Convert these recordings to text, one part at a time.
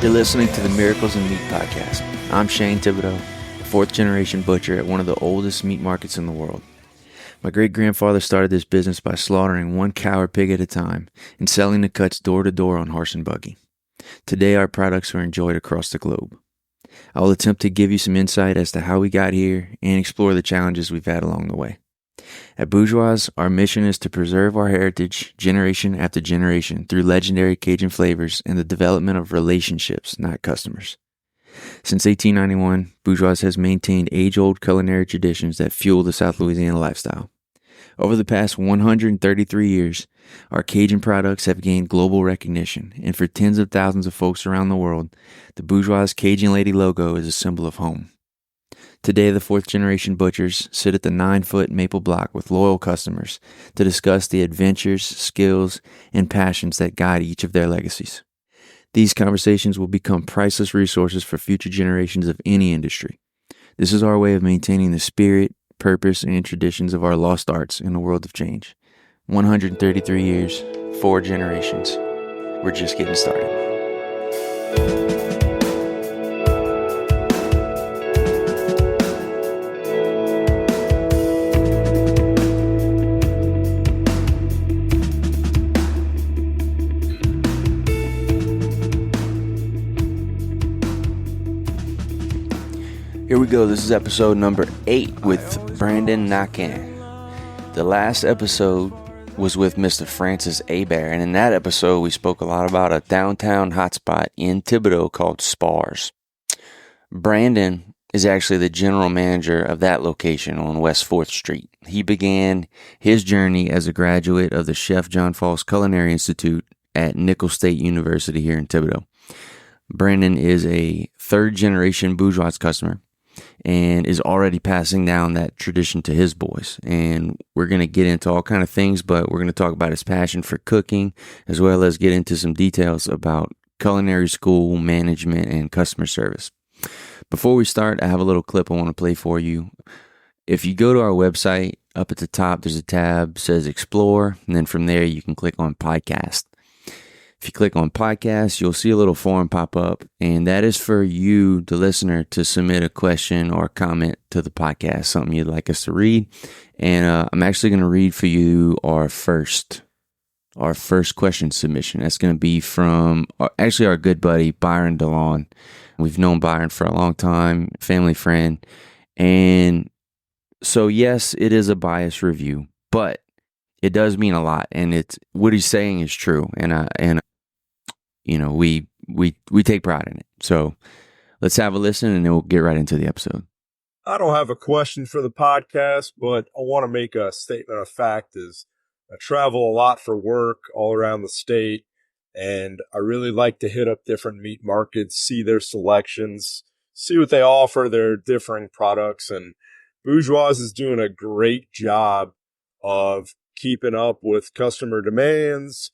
You're listening to the Miracles in Meat podcast. I'm Shane Thibodaux, a fourth-generation butcher at one of the oldest meat markets in the world. My great-grandfather started this business by slaughtering one cow or pig at a time and selling the cuts door-to-door on horse and buggy. Today, our products are enjoyed across the globe. I will attempt to give you some insight as to how we got here and explore the challenges we've had along the way. At Bourgeois, our mission is to preserve our heritage generation after generation through legendary Cajun flavors and the development of relationships, not customers. Since 1891, Bourgeois has maintained age-old culinary traditions that fuel the South Louisiana lifestyle. Over the past 133 years, our Cajun products have gained global recognition, and for tens of thousands of folks around the world, the Bourgeois Cajun Lady logo is a symbol of home. Today, the fourth-generation butchers sit at the 9-foot maple block with loyal customers to discuss the adventures, skills, and passions that guide each of their legacies. These conversations will become priceless resources for future generations of any industry. This is our way of maintaining the spirit, purpose, and traditions of our lost arts in a world of change. 133 years, 4 generations. We're just getting started. Here we go. This is episode number 8 with Brandon Naquin. The last episode was with Mr. Francis Hebert, and in that episode we spoke a lot about a downtown hotspot in Thibodaux called Spahr's. Brandon is actually the general manager of that location on West 4th Street. He began his journey as a graduate of the Chef John Folse Culinary Institute at Nicholls State University here in Thibodaux. Brandon is a third-generation Bourgeois customer and is already passing down that tradition to his boys. And we're going to get into all kind of things, but we're going to talk about his passion for cooking, as well as get into some details about culinary school, management, and customer service. Before we start, I have a little clip I want to play for you. If you go to our website, up at the top, there's a tab that says Explore, and then from there you can click on Podcast. If you click on podcast, you'll see a little form pop up, and that is for you, the listener, to submit a question or a comment to the podcast, something you'd like us to read. And I'm actually going to read for you our first question submission. That's going to be from our good buddy, Byron DeLon. We've known Byron for a long time, family friend. And so, yes, it is a biased review, but it does mean a lot, and it's what he's saying is true, and you know, we take pride in it. So let's have a listen, and then we'll get right into the episode. I don't have a question for the podcast, but I want to make a statement of fact. Is I travel a lot for work all around the state, and I really like to hit up different meat markets, see their selections, see what they offer, their differing products, and Bourgeois is doing a great job of keeping up with customer demands.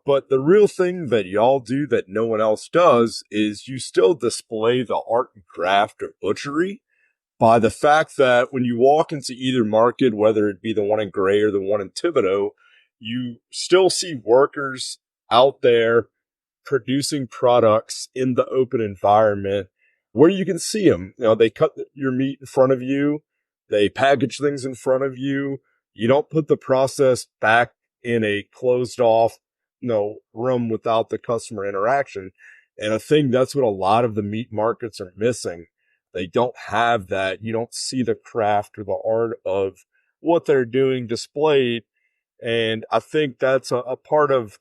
But the real thing that y'all do that no one else does is you still display the art and craft of butchery by the fact that when you walk into either market, whether it be the one in Gray or the one in Thibodaux, you still see workers out there producing products in the open environment where you can see them. You know, they cut your meat in front of you. They package things in front of you. You don't put the process back in a closed off, room without the customer interaction. And I think that's what a lot of the meat markets are missing. They don't have that. You don't see the craft or the art of what they're doing displayed. And I think that's a part of,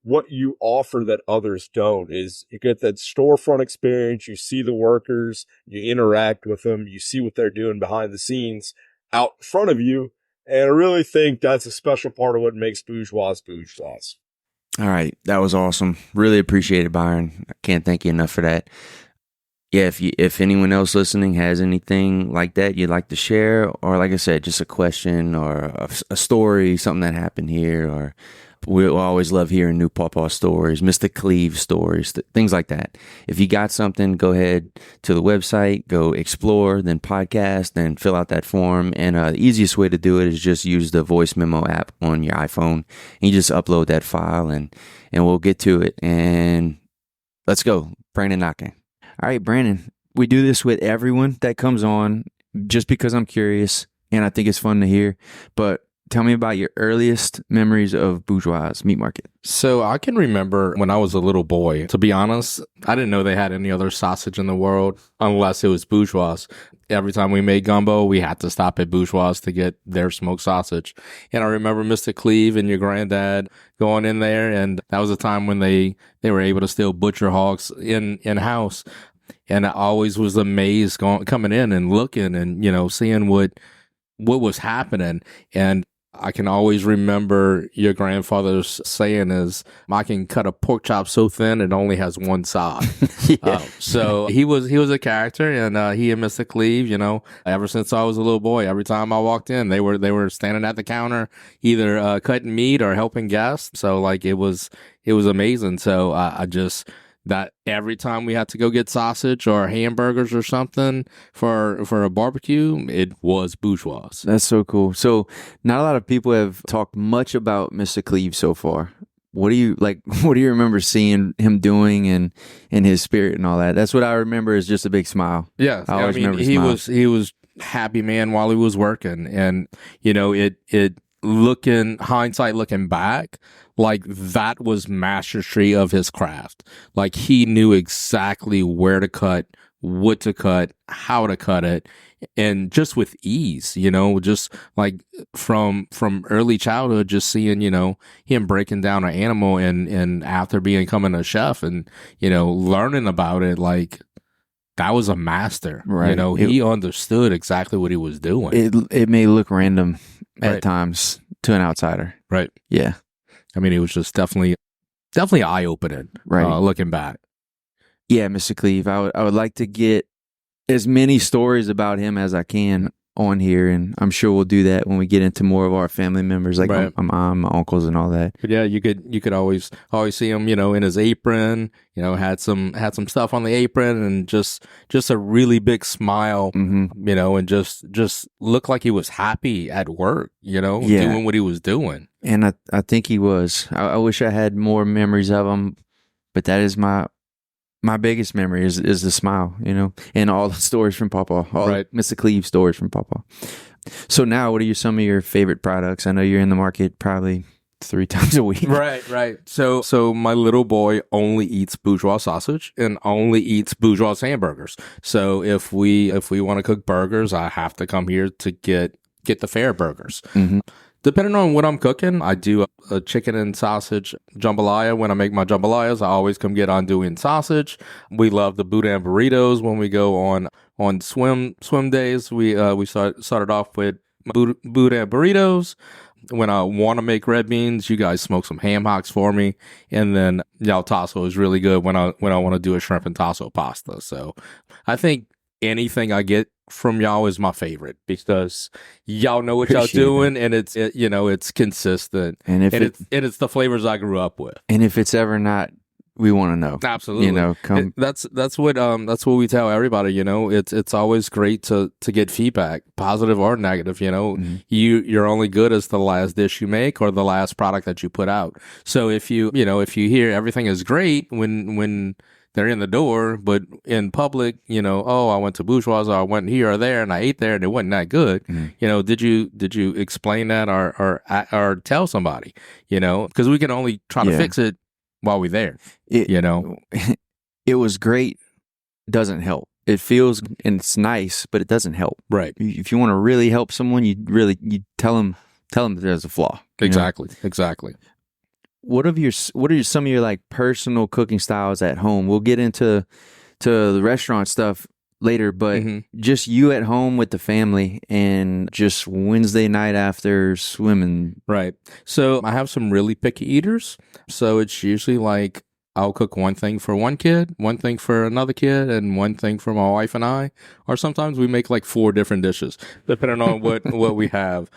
what you offer that others don't is you get that storefront experience. You see the workers, you interact with them, you see what they're doing behind the scenes out in front of you. And I really think that's a special part of what makes Bourgeois Bourgeois. All right. That was awesome. Really appreciate it, Byron. I can't thank you enough for that. Yeah, if anyone else listening has anything like that you'd like to share, or like I said, just a question or a story, something that happened here, or We'll always love hearing new Pawpaw stories, Mr. Cleve stories, things like that. If you got something, go ahead to the website, go explore, then podcast, then fill out that form. And the easiest way to do it is just use the voice memo app on your iPhone. And you just upload that file and we'll get to it. And let's go. Brandon Naquin. All right, Brandon, we do this with everyone that comes on just because I'm curious and I think it's fun to hear. But tell me about your earliest memories of Bourgeois Meat Market. So I can remember when I was a little boy, to be honest, I didn't know they had any other sausage in the world unless it was Bourgeois. Every time we made gumbo, we had to stop at Bourgeois to get their smoked sausage. And I remember Mr. Cleve and your granddad going in there, and that was a time when they were able to still butcher hogs in-house. And I always was amazed coming in and looking and, seeing what was happening. And I can always remember your grandfather's saying is, I can cut a pork chop so thin it only has one side. So he was a character, and he and Mr. Cleve, ever since I was a little boy, every time I walked in, they were standing at the counter, either cutting meat or helping guests. So like it was amazing. So that every time we had to go get sausage or hamburgers or something for a barbecue, it was Bourgeois. That's so cool. So not a lot of people have talked much about Mr. Cleve so far. What do you remember seeing him doing and his spirit and all that? That's what I remember is just a big smile. Yeah. I always remember he was happy man while he was working. And, hindsight looking back, like that was mastery of his craft. Like he knew exactly where to cut, what to cut, how to cut it, and just with ease, just like from early childhood, just seeing, him breaking down an animal and after becoming a chef and, learning about it, like that was a master. Right. He understood exactly what he was doing. It may look random at times to an outsider. Right. Yeah. I mean, it was just definitely eye-opening, right. Looking back. Yeah, Mr. Cleve, I would like to get as many stories about him as I can on here, and I'm sure we'll do that when we get into more of our family members, like my mom, my uncles, and all that. But yeah, you could always see him, in his apron, had some stuff on the apron, and just a really big smile, and just looked like he was happy at work, doing what he was doing. And I think he was. I wish I had more memories of him, but that is my biggest memory is the smile, and all the stories from Pawpaw, Mr. Cleve stories from Pawpaw. So now, what are some of your favorite products? I know you're in the market probably 3 times a week. Right. So my little boy only eats Bourgeois sausage and only eats Bourgeois hamburgers. So if we want to cook burgers, I have to come here to get the fair burgers. Mm-hmm. Depending on what I'm cooking, I do a chicken and sausage jambalaya. When I make my jambalayas, I always come get andouille sausage. We love the boudin burritos when we go on swim days. We started off with boudin burritos. When I want to make red beans, you guys smoke some ham hocks for me. And then y'all tasso is really good when I want to do a shrimp and tasso pasta. So I think anything I get from y'all is my favorite because y'all know what y'all doing, and it's consistent, and it's the flavors I grew up with. And if it's ever not, we want to know. Absolutely, come. That's what we tell everybody. It's always great to get feedback, positive or negative. Mm-hmm. You're only good as the last dish you make or the last product that you put out. So if you hear everything is great when they're in the door, but in public, I went to Bourgeois or I went here or there and I ate there and it wasn't that good. Mm-hmm. Did you explain that or tell somebody, because we can only try to fix it while we're there, It was great. Doesn't help. It feels, and it's nice, but it doesn't help. Right. If you want to really help someone, you tell them that there's a flaw. Exactly. What are some of your like personal cooking styles at home? We'll get into the restaurant stuff later, but just you at home with the family and just Wednesday night after swimming. Right. So I have some really picky eaters. So it's usually like I'll cook one thing for one kid, one thing for another kid, and one thing for my wife and I. Or sometimes we make like 4 different dishes, depending on what we have.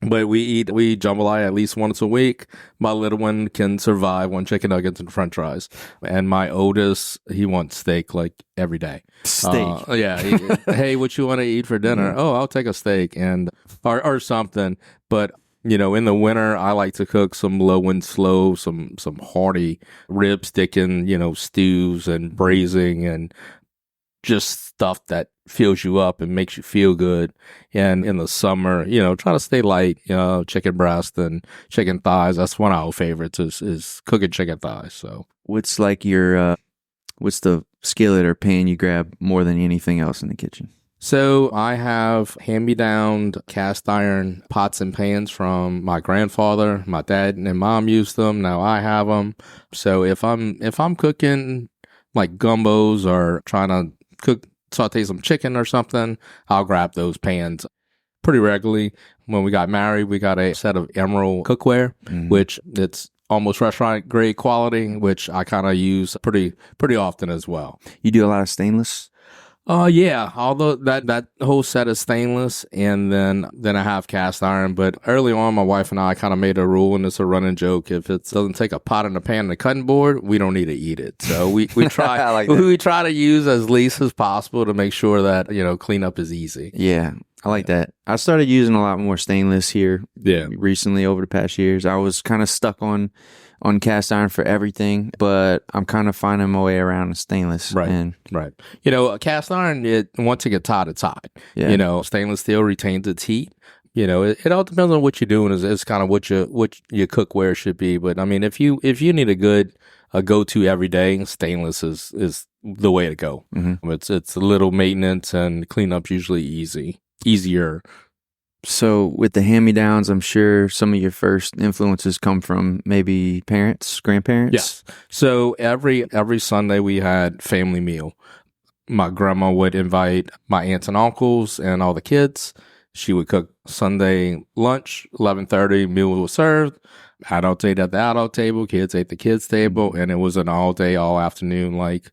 But we eat jambalaya at least once a week. My little one can survive on chicken nuggets and French fries, and my oldest, he wants steak like every day. Steak. Hey, what you want to eat for dinner? Oh, I'll take a steak and or something. But in the winter, I like to cook some low and slow, some hearty rib sticking, stews and braising and just stuff that fills you up and makes you feel good. And in the summer, try to stay light, chicken breast and chicken thighs. That's one of our favorites is cooking chicken thighs. So What's like your, what's the skillet or pan you grab more than anything else in the kitchen? So I have hand-me-down cast iron pots and pans from my grandfather. My dad and mom used them. Now I have them. So if I'm cooking like gumbos or trying to saute some chicken or something, I'll grab those pans pretty regularly. When we got married, we got a set of Emerald cookware, which it's almost restaurant grade quality, which I kind of use pretty often as well. You do a lot of stainless? Yeah, although that whole set is stainless, and then I have cast iron. But early on, my wife and I kind of made a rule, and it's a running joke: if it doesn't take a pot and a pan and a cutting board, we don't need to eat it. So we try like we try to use as least as possible to make sure that cleanup is easy. Yeah, I like that. I started using a lot more stainless here recently over the past years. I was kind of stuck on cast iron for everything, but I'm kind of finding my way around the stainless. Right. Cast iron, once it gets hot, it's hot. Yeah. Stainless steel retains its heat. It all depends on what you're doing. It's kind of what your cookware should be. But I mean, if you need a go-to every day, stainless is the way to go. Mm-hmm. It's a little maintenance and cleanup's usually easier. So with the hand-me-downs, I'm sure some of your first influences come from maybe parents, grandparents? Yes. So every Sunday we had family meal. My grandma would invite my aunts and uncles and all the kids. She would cook Sunday lunch, 11:30, meal was served. Adults ate at the adult table, kids ate at the kids table, and it was an all day, all afternoon, like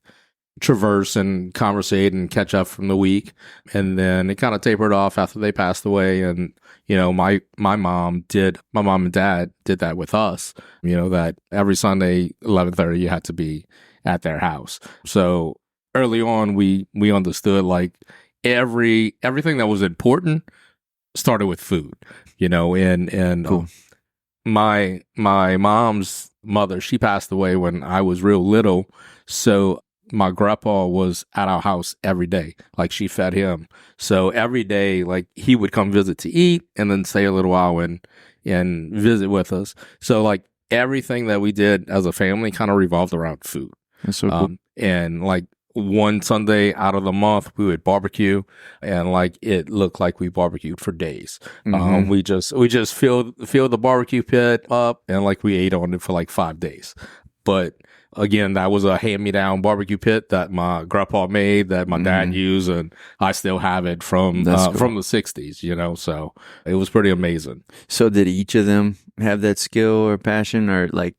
traverse and conversate and catch up from the week. And then it kind of tapered off after they passed away. And, my mom and dad did that with us, that every Sunday, 11:30, you had to be at their house. So early on, we understood like everything that was important started with food, and cool. My mom's mother, she passed away when I was real little. So my grandpa was at our house every day. Like she fed him. So every day, like he would come visit to eat and then stay a little while and visit with us. So like everything that we did as a family kind of revolved around food. That's so cool. And like one Sunday out of the month, we would barbecue, and like it looked like we barbecued for days. Mm-hmm. We just filled the barbecue pit up, and like we ate on it for like 5 days. But again, that was a hand-me-down barbecue pit that my grandpa made, that my dad used, and I still have it from the 60s, so it was pretty amazing. So did each of them have that skill or passion, or like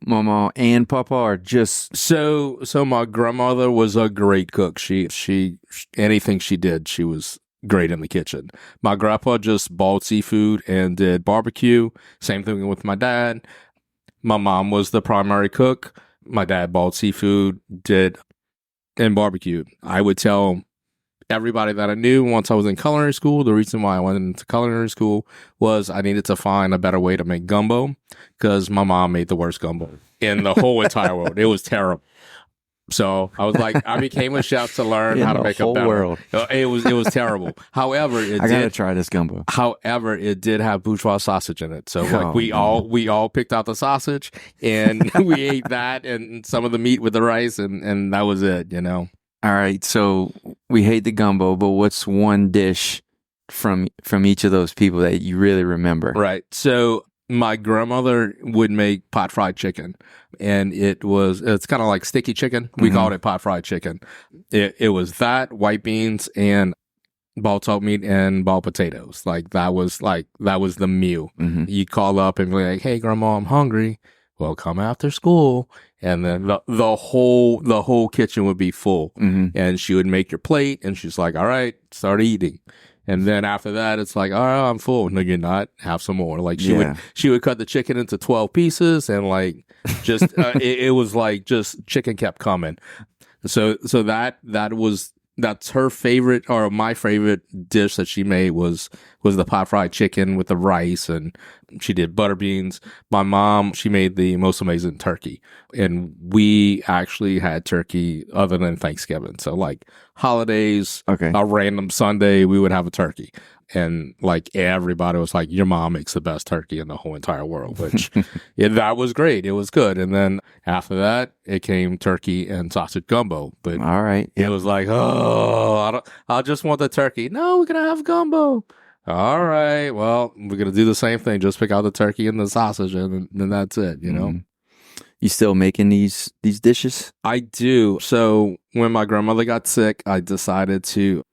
mama and papa, or just... So my grandmother was a great cook. She anything she did, she was great in the kitchen. My grandpa just bought seafood and did barbecue. Same thing with my dad. My mom was the primary cook. My dad bought seafood, and barbecued. I would tell everybody that I knew once I was in culinary school, the reason why I went into culinary school was I needed to find a better way to make gumbo, because my mom made the worst gumbo in the whole entire world. It was terrible. So I was like, I became a chef to learn how to make a better world. It was terrible. However, I gotta try this gumbo. However, it did have bourgeois sausage in it. So like we all picked out the sausage and we ate that and some of the meat with the rice, and that was it, All right, so we hate the gumbo, but what's one dish from each of those people that you really remember? Right. So my grandmother would make pot fried chicken, and it's kind of like sticky chicken. We called it pot fried chicken. It was that, white beans, and ball top meat and ball potatoes. That was the meal. Mm-hmm. You'd call up and be like, "Hey, grandma, I'm hungry." Well, come after school, and then the whole kitchen would be full, and she would make your plate, and she's like, "All right, start eating." And then after that, it's like, all right, I'm full. No, you're not. Have some more. Like she would cut the chicken into 12 pieces, and like just it was like just chicken kept coming. So that's her favorite, or my favorite dish that she made was the pot fried chicken with the rice, and she did butter beans. My mom, she made the most amazing turkey, and we actually had turkey other than Thanksgiving. So like holidays, a random Sunday, we would have a turkey. And like everybody was like, your mom makes the best turkey in the whole entire world, which that was great. It was good. And then after that, it came turkey and sausage gumbo. But all right, it was like, oh, I just want the turkey. No, we're going to have gumbo. All right, well, we're going to do the same thing. Just pick out the turkey and the sausage, and then that's it, you know? You still making these dishes? I do. So when my grandmother got sick, I decided to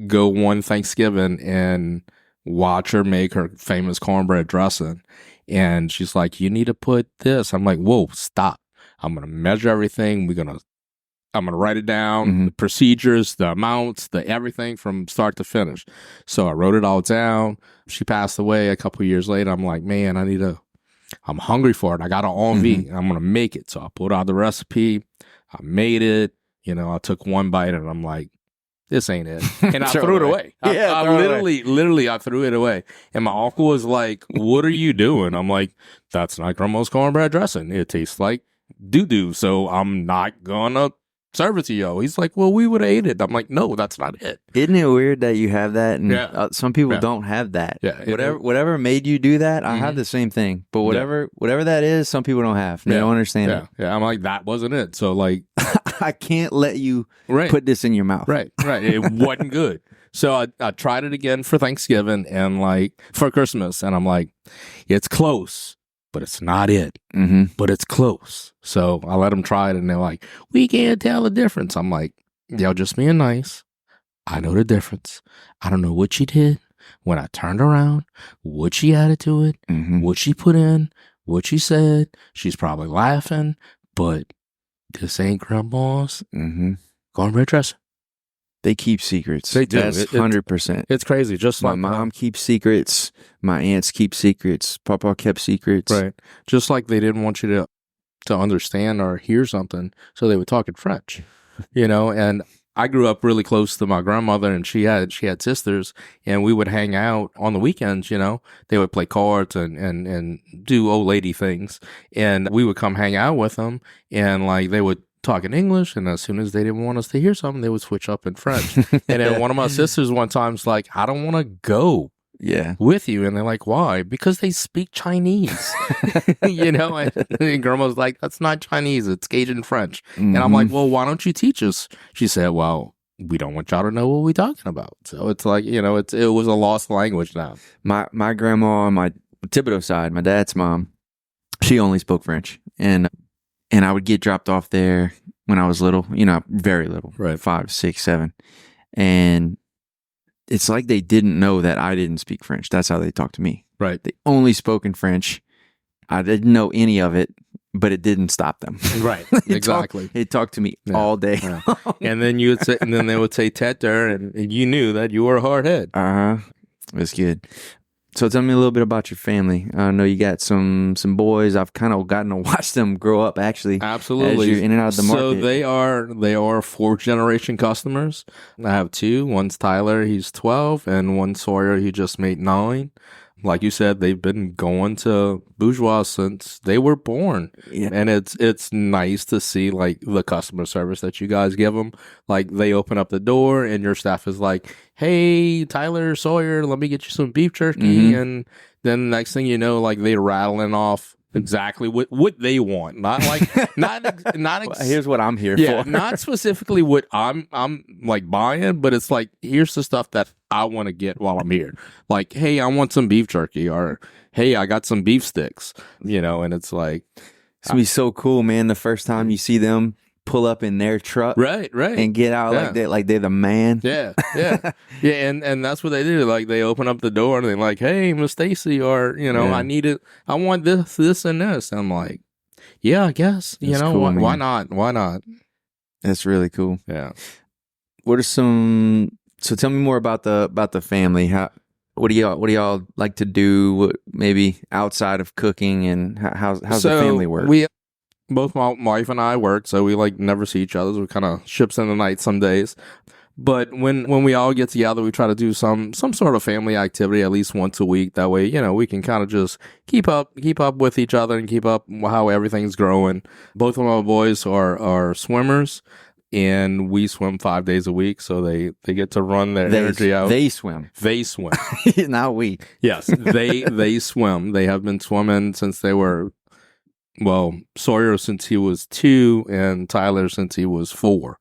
go one Thanksgiving and watch her make her famous cornbread dressing. And she's like, you need to put this. I'm like, whoa, stop. I'm going to measure everything. I'm going to write it down, the procedures, the amounts, the everything from start to finish. So I wrote it all down. She passed away a couple of years later. I'm like, man, I'm hungry for it. I got an envie. I'm going to make it. So I pulled out the recipe. I made it. You know, I took one bite and I'm like, this ain't it. And I threw it away. I literally, I threw it away. And my uncle was like, what are you doing? I'm like, that's not grandma's cornbread dressing. It tastes like doo-doo. So I'm not going to serve it to you. He's like, well, we would have ate it. I'm like, no, that's not it. Isn't it weird that you have that? And some people don't have that. Yeah. Whatever made you do that, I have the same thing. But whatever that is, some people don't have. They don't understand it. Yeah. I'm like, that wasn't it. So like, I can't let you put this in your mouth. Right. It wasn't good. So I tried it again for Thanksgiving and like for Christmas. And I'm like, it's close, but it's not it. But it's close. So I let them try it and they're like, we can't tell the difference. I'm like, yo, just being nice. I know the difference. I don't know what she did when I turned around, what she added to it, what she put in, what she said. She's probably laughing, but this ain't grandma's cornbread dressing. They keep secrets. They do. That's 100%. It's crazy. Just my like mom keeps secrets. My aunts keep secrets. Papa kept secrets. Right. Just like they didn't want you to understand or hear something, so they would talk in French. You know, and I grew up really close to my grandmother, and she had sisters, and we would hang out on the weekends. You know, they would play cards and do old lady things, and we would come hang out with them, and like they would talk in English, and as soon as they didn't want us to hear something, they would switch up in French. And then one of my sisters one time's like, I don't want to go with you. And they're like, why? Because they speak Chinese. You know, and grandma's like, that's not Chinese, it's Cajun French. And I'm like, well, why don't you teach us? She said, well, we don't want y'all to know what we're talking about. So it's like, you know, it was a lost language now. My grandma on my Thibodaux side, my dad's mom, she only spoke French. And I would get dropped off there when I was little, you know, very little, right? 5, 6, 7. And it's like they didn't know that I didn't speak French. That's how they talked to me. Right. They only spoke in French. I didn't know any of it, but it didn't stop them. Right. Exactly. It talked to me all day. Yeah. And then they would say tete, and you knew that you were a hard head. That's good. So tell me a little bit about your family. I know you got some boys. I've kind of gotten to watch them grow up, actually. Absolutely. As you're in and out of the market. So they are fourth generation customers. I have 2. One's Tyler, he's 12, and one Sawyer, he just made 9. Like you said, they've been going to Bourgeois since they were born. Yeah. And it's nice to see like the customer service that you guys give them. Like they open up the door and your staff is like, hey, Tyler, Sawyer, let me get you some beef jerky. And then the next thing you know, like they're rattling off exactly what they want. Not like, not here's what I'm here for. Not specifically what I'm like buying, but it's like, here's the stuff that I want to get while I'm here. Like, hey, I want some beef jerky, or hey, I got some beef sticks, you know, and it's like, it's gonna be so cool, man. The first time you see them pull up in their truck, right, and get out like that, like they're the man. Yeah. And that's what they do. Like they open up the door and they're like, hey, Miss Stacy, or you know, I need it. I want this, and this. And I'm like, yeah, I guess. That's, you know, cool, why not? Why not? That's really cool. Yeah. What are some So tell me more about the family. What do y'all like to do? Maybe outside of cooking, and how's the family work? Both my wife and I work, so we like never see each other. So we kind of ships in the night some days. But when we all get together, we try to do some sort of family activity at least once a week. That way, we can kind of just keep up with each other and keep up how everything's growing. Both of my boys are swimmers, and we swim 5 days a week, so they get to run their energy out. They swim. Not we. Yes, they swim. They have been swimming since they were, Sawyer since he was 2 and Tyler since he was 4.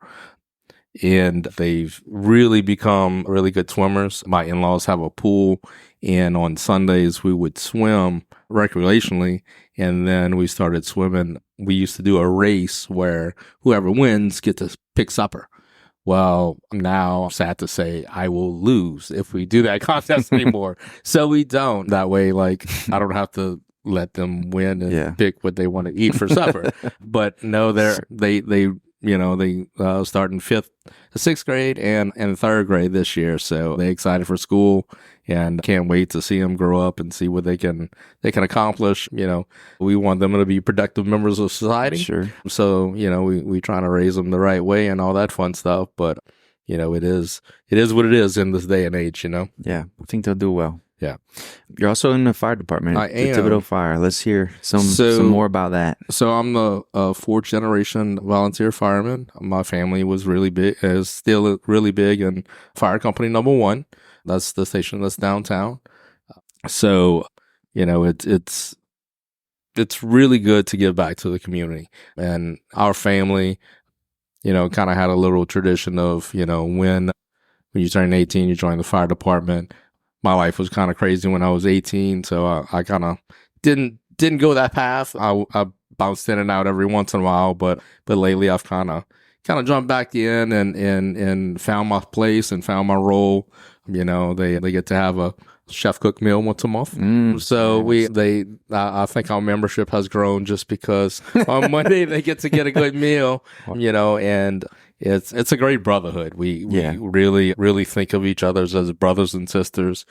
And they've really become really good swimmers. My in-laws have a pool, and on Sundays we would swim recreationally, and then we started swimming. We used to do a race where whoever wins gets to pick supper. Well, now, sad to say, I will lose if we do that contest anymore. So we don't. That way, I don't have to let them win and pick what they want to eat for supper. But no, they start in 6th grade and 3rd grade this year. So they're excited for school and can't wait to see them grow up and see what they can accomplish. We want them to be productive members of society. Sure. So, we trying to raise them the right way and all that fun stuff. But, it is what it is in this day and age, Yeah, I think they'll do well. Yeah. You're also in the fire department. I am. The Thibodaux Fire. Let's hear some more about that. So I'm the 4th generation volunteer fireman. My family was really big, is still really big in Fire Company Number 1. That's the station that's downtown. So, it's really good to give back to the community. And our family, kind of had a little tradition of, when you turn 18, you join the fire department. My life was kind of crazy when I was 18, so I kind of didn't go that path. I bounced in and out every once in a while, but lately I've kind of jumped back in and found my place and found my role. They get to have a chef cook meal once a month. So I think our membership has grown just because on Monday they get to get a good meal, and it's a great brotherhood. We really, really think of each other as brothers and sisters.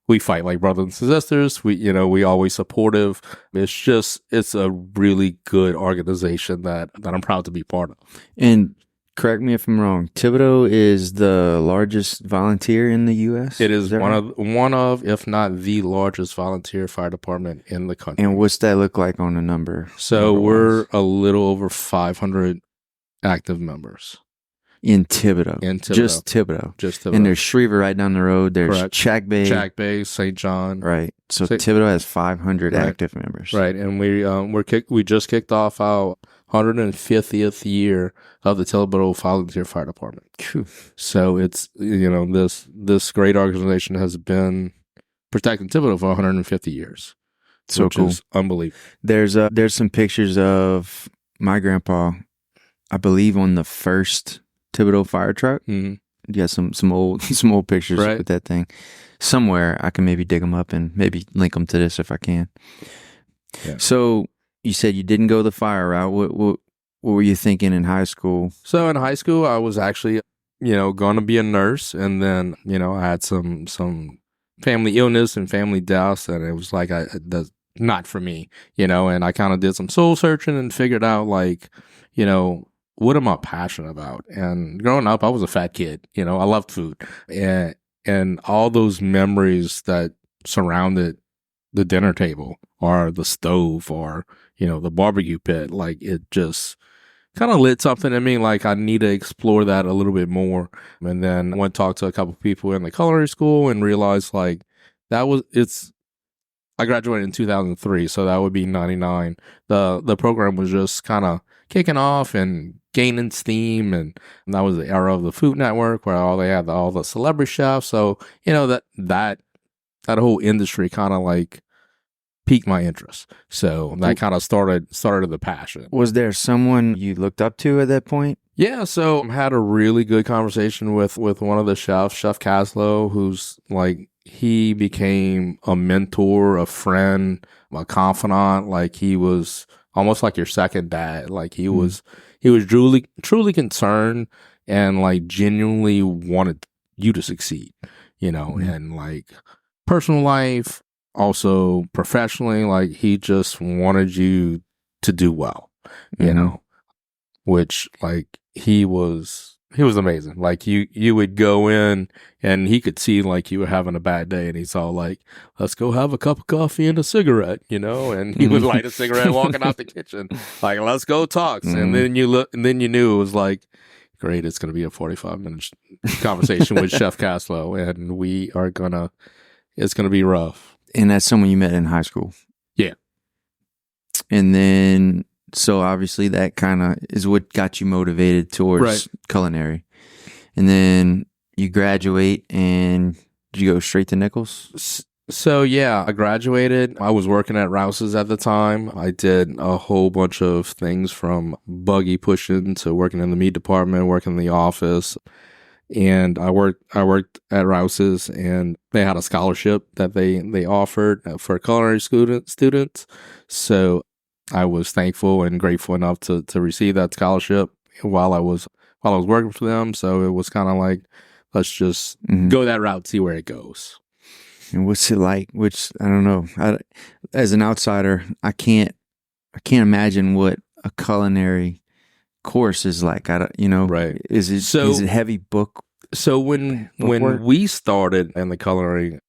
We fight like brothers and sisters. We always supportive. It's a really good organization that I'm proud to be part of. And correct me if I'm wrong, Thibodaux is the largest volunteer in the U.S.? It is one of, if not the largest volunteer fire department in the country. And what's that look like on a number? So we're a little over 500 active members. In Thibodaux. Just Thibodaux. And there's Shriever right down the road. There's Chack Bay, St. John. Right. So Thibodaux has 500 active members. Right. And we just kicked off our 150th year of the Thibodaux Volunteer Fire Department. Whew. So it's, this great organization has been protecting Thibodaux for 150 years. So which cool. Is unbelievable. There's some pictures of my grandpa, I believe, on the first Thibodaux fire truck. Mm-hmm. You got some old pictures with that thing somewhere. I can maybe dig them up and maybe link them to this if I can. Yeah. So you said you didn't go the fire route. What were you thinking in high school? So in high school, I was actually, going to be a nurse, and then I had some family illness and family deaths, and it was like that's not for me, and I kind of did some soul searching and figured out what am I passionate about? And growing up, I was a fat kid. I loved food. And all those memories that surrounded the dinner table or the stove or, the barbecue pit, it just kind of lit something in me. I need to explore that a little bit more. And then I went to talk to a couple of people in the culinary school and realized I graduated in 2003, so that would be 99. The program was just kind of kicking off and gaining steam, and that was the era of the Food Network where they had all the celebrity chefs. So that whole industry kind of piqued my interest. So that kind of started the passion. Was there someone you looked up to at that point? Yeah, so I had a really good conversation with one of the chefs, Chef Caslow, who's he became a mentor, a friend, a confidant. He was almost like your second dad. He was truly concerned and genuinely wanted you to succeed, and like personal life, also professionally, like he just wanted you to do well, which like he was amazing. Like you would go in and he could see like you were having a bad day and he's all like, let's go have a cup of coffee and a cigarette, and he would light a cigarette walking out the kitchen, like, let's go talk. And then you look, and then you knew it was like, great, it's going to be a 45-minute conversation with Chef Caslow, and it's going to be rough. And that's someone you met in high school. Yeah. And then, so obviously that kind of is what got you motivated towards culinary. And then you graduate, and did you go straight to Nicholls? So yeah, I graduated. I was working at Rouse's at the time. I did a whole bunch of things from buggy pushing to working in the meat department, working in the office. And I worked at Rouse's, and they had a scholarship that they offered for culinary students. So I was thankful and grateful enough to receive that scholarship while I was working for them. So it was kind of like, let's just go that route, see where it goes. And what's it like? Which I don't know. As an outsider, I can't imagine what a culinary course is like. Right? Is it heavy book? So when we started in the culinary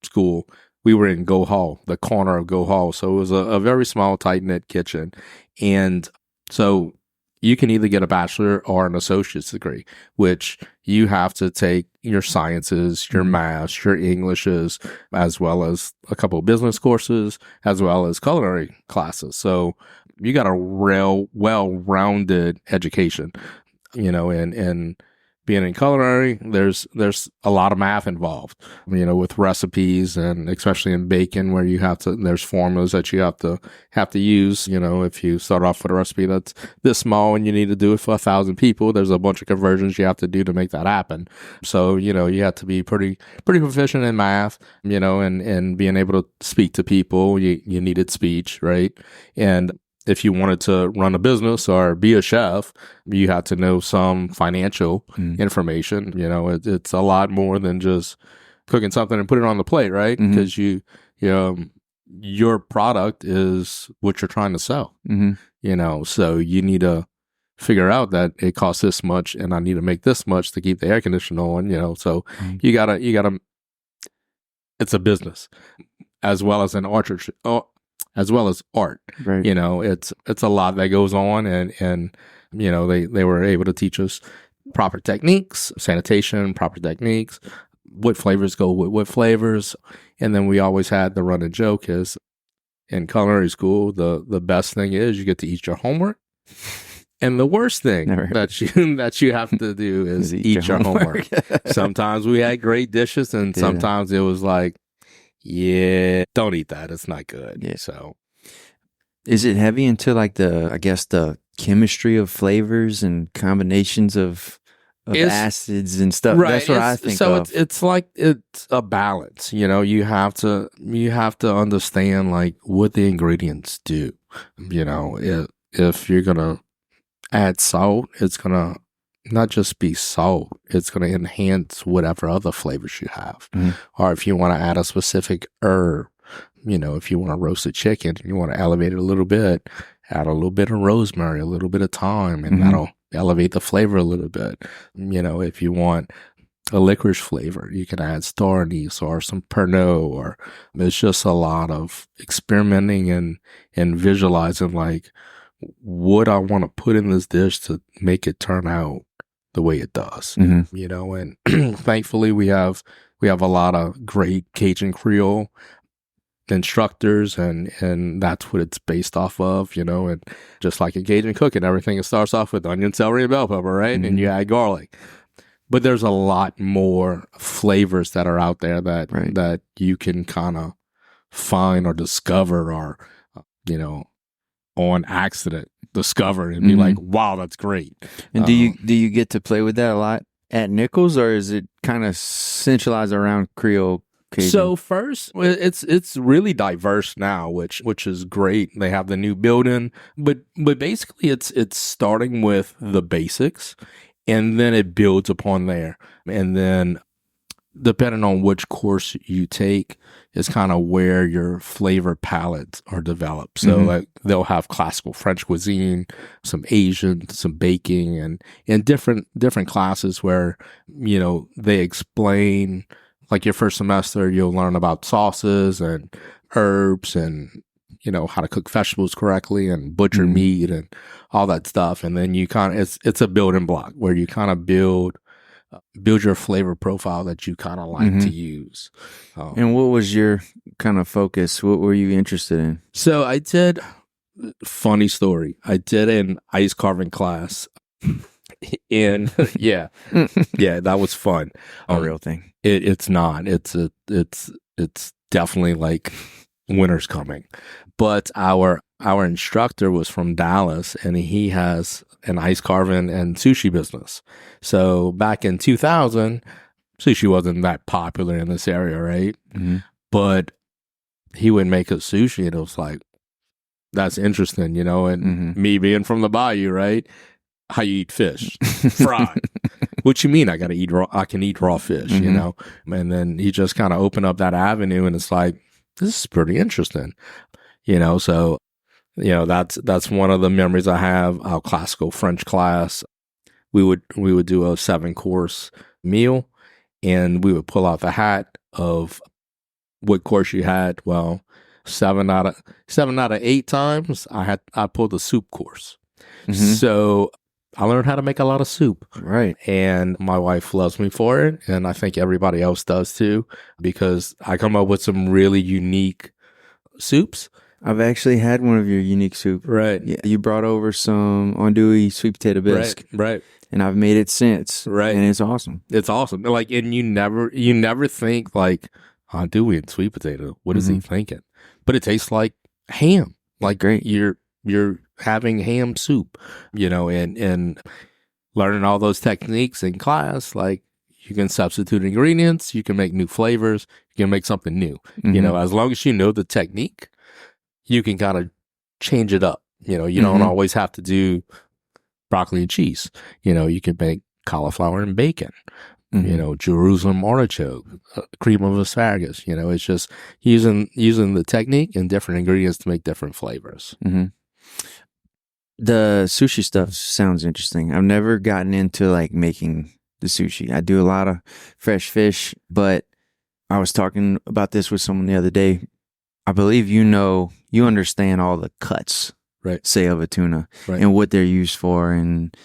school, we were in Go Hall, the corner of Go Hall. So it was a very small, tight-knit kitchen. And so you can either get a bachelor or an associate's degree, which you have to take your sciences, your maths, your Englishes, as well as a couple of business courses, as well as culinary classes. So you got a real well-rounded education, and being in culinary, there's a lot of math involved, with recipes, and especially in bacon, where there's formulas that you have to use. If you start off with a recipe that's this small and you need to do it for 1,000 people, there's a bunch of conversions you have to do to make that happen. So, you have to be pretty proficient in math, and being able to speak to people. You needed speech, right? And if you wanted to run a business or be a chef, you had to know some financial information. It's a lot more than just cooking something and put it on the plate, right? Because your product is what you're trying to sell. So you need to figure out that it costs this much, and I need to make this much to keep the air conditioner on. So you gotta. It's a business, as well as an orchard. As well as art, right? It's a lot that goes on, and they were able to teach us proper techniques, sanitation, proper techniques, what flavors go with what flavors, and then we always had the running joke is in culinary school, the best thing is you get to eat your homework, and the worst thing that you have to do is eat your homework. Sometimes we had great dishes, and sometimes it was like, yeah, don't eat that. It's not good. Yeah. So, is it heavy into like the chemistry of flavors and combinations of acids and stuff? Right. That's what I think. So it's like it's a balance. You have to understand like what the ingredients do. If you're gonna add salt, it's gonna not just be salt, it's going to enhance whatever other flavors you have. Or if you want to add a specific herb, if you want to roast a chicken, you want to elevate it a little bit, add a little bit of rosemary, a little bit of thyme, and that'll elevate the flavor a little bit. If you want a licorice flavor, you can add star anise or some Pernod, or it's just a lot of experimenting and visualizing like what I want to put in this dish to make it turn out the way it does, and thankfully we have a lot of great Cajun Creole instructors, and that's what it's based off of, and just like in Cajun cooking, everything starts off with onion, celery, and bell pepper, right? And you add garlic. But there's a lot more flavors that are out there that you can kind of find or discover, or, on accident discover and be like, wow, that's great. And do you get to play with that a lot at Nicholls, or is it kind of centralized around Creole Cajun? So first, it's really diverse now, which is great. They have the new building, but basically it's starting with the basics, and then it builds upon there. And then depending on which course you take, is kind of where your flavor palettes are developed. So like they'll have classical French cuisine, some Asian, some baking, and different classes where, you know, they explain, like your first semester, you'll learn about sauces and herbs and, you know, how to cook vegetables correctly and butcher meat and all that stuff. And then you kind of, it's a building block where you kind of build your flavor profile that you kind of like to use. And what was your kind of focus? What were you interested in? So I did, funny story, I did an ice carving class. And yeah, that was fun. A real thing. It's not. It's definitely like winter's coming. But our instructor was from Dallas, and he has an ice carving and sushi business. So back in 2000, sushi wasn't that popular in this area, right? But he would make us sushi, and it was like, that's interesting, you know. And me being from the bayou, right? How you eat fish, fried. What you mean? I gotta eat raw. I can eat raw fish, you know. And then he just kind of opened up that avenue, and it's like, this is pretty interesting, you know. So, you know, that's one of the memories I have. Our classical French class, we would do a 7-course meal, and we would pull out the hat of what course you had. Well, 7 out of 8 times I pulled the soup course. So I learned how to make a lot of soup. Right. And my wife loves me for it. And I think everybody else does too, because I come up with some really unique soups. I've actually had one of your unique soup. Right. Yeah. You brought over some andouille sweet potato bisque. Right. And I've made it since. Right. And it's awesome. It's awesome. Like, and you never think like andouille and sweet potato. What is he thinking? But it tastes like ham. Like, great. You're having ham soup, you know, and learning all those techniques in class. Like, you can substitute ingredients, you can make new flavors, you can make something new, you know, as long as you know the technique, you can kind of change it up. You know, you don't always have to do broccoli and cheese. You know, you can make cauliflower and bacon, you know, Jerusalem artichoke, cream of asparagus. You know, it's just using the technique and different ingredients to make different flavors. The sushi stuff sounds interesting. I've never gotten into like making the sushi. I do a lot of fresh fish, but I was talking about this with someone the other day. I believe you understand all the cuts, right? Say of a tuna, right, and what they're used for, and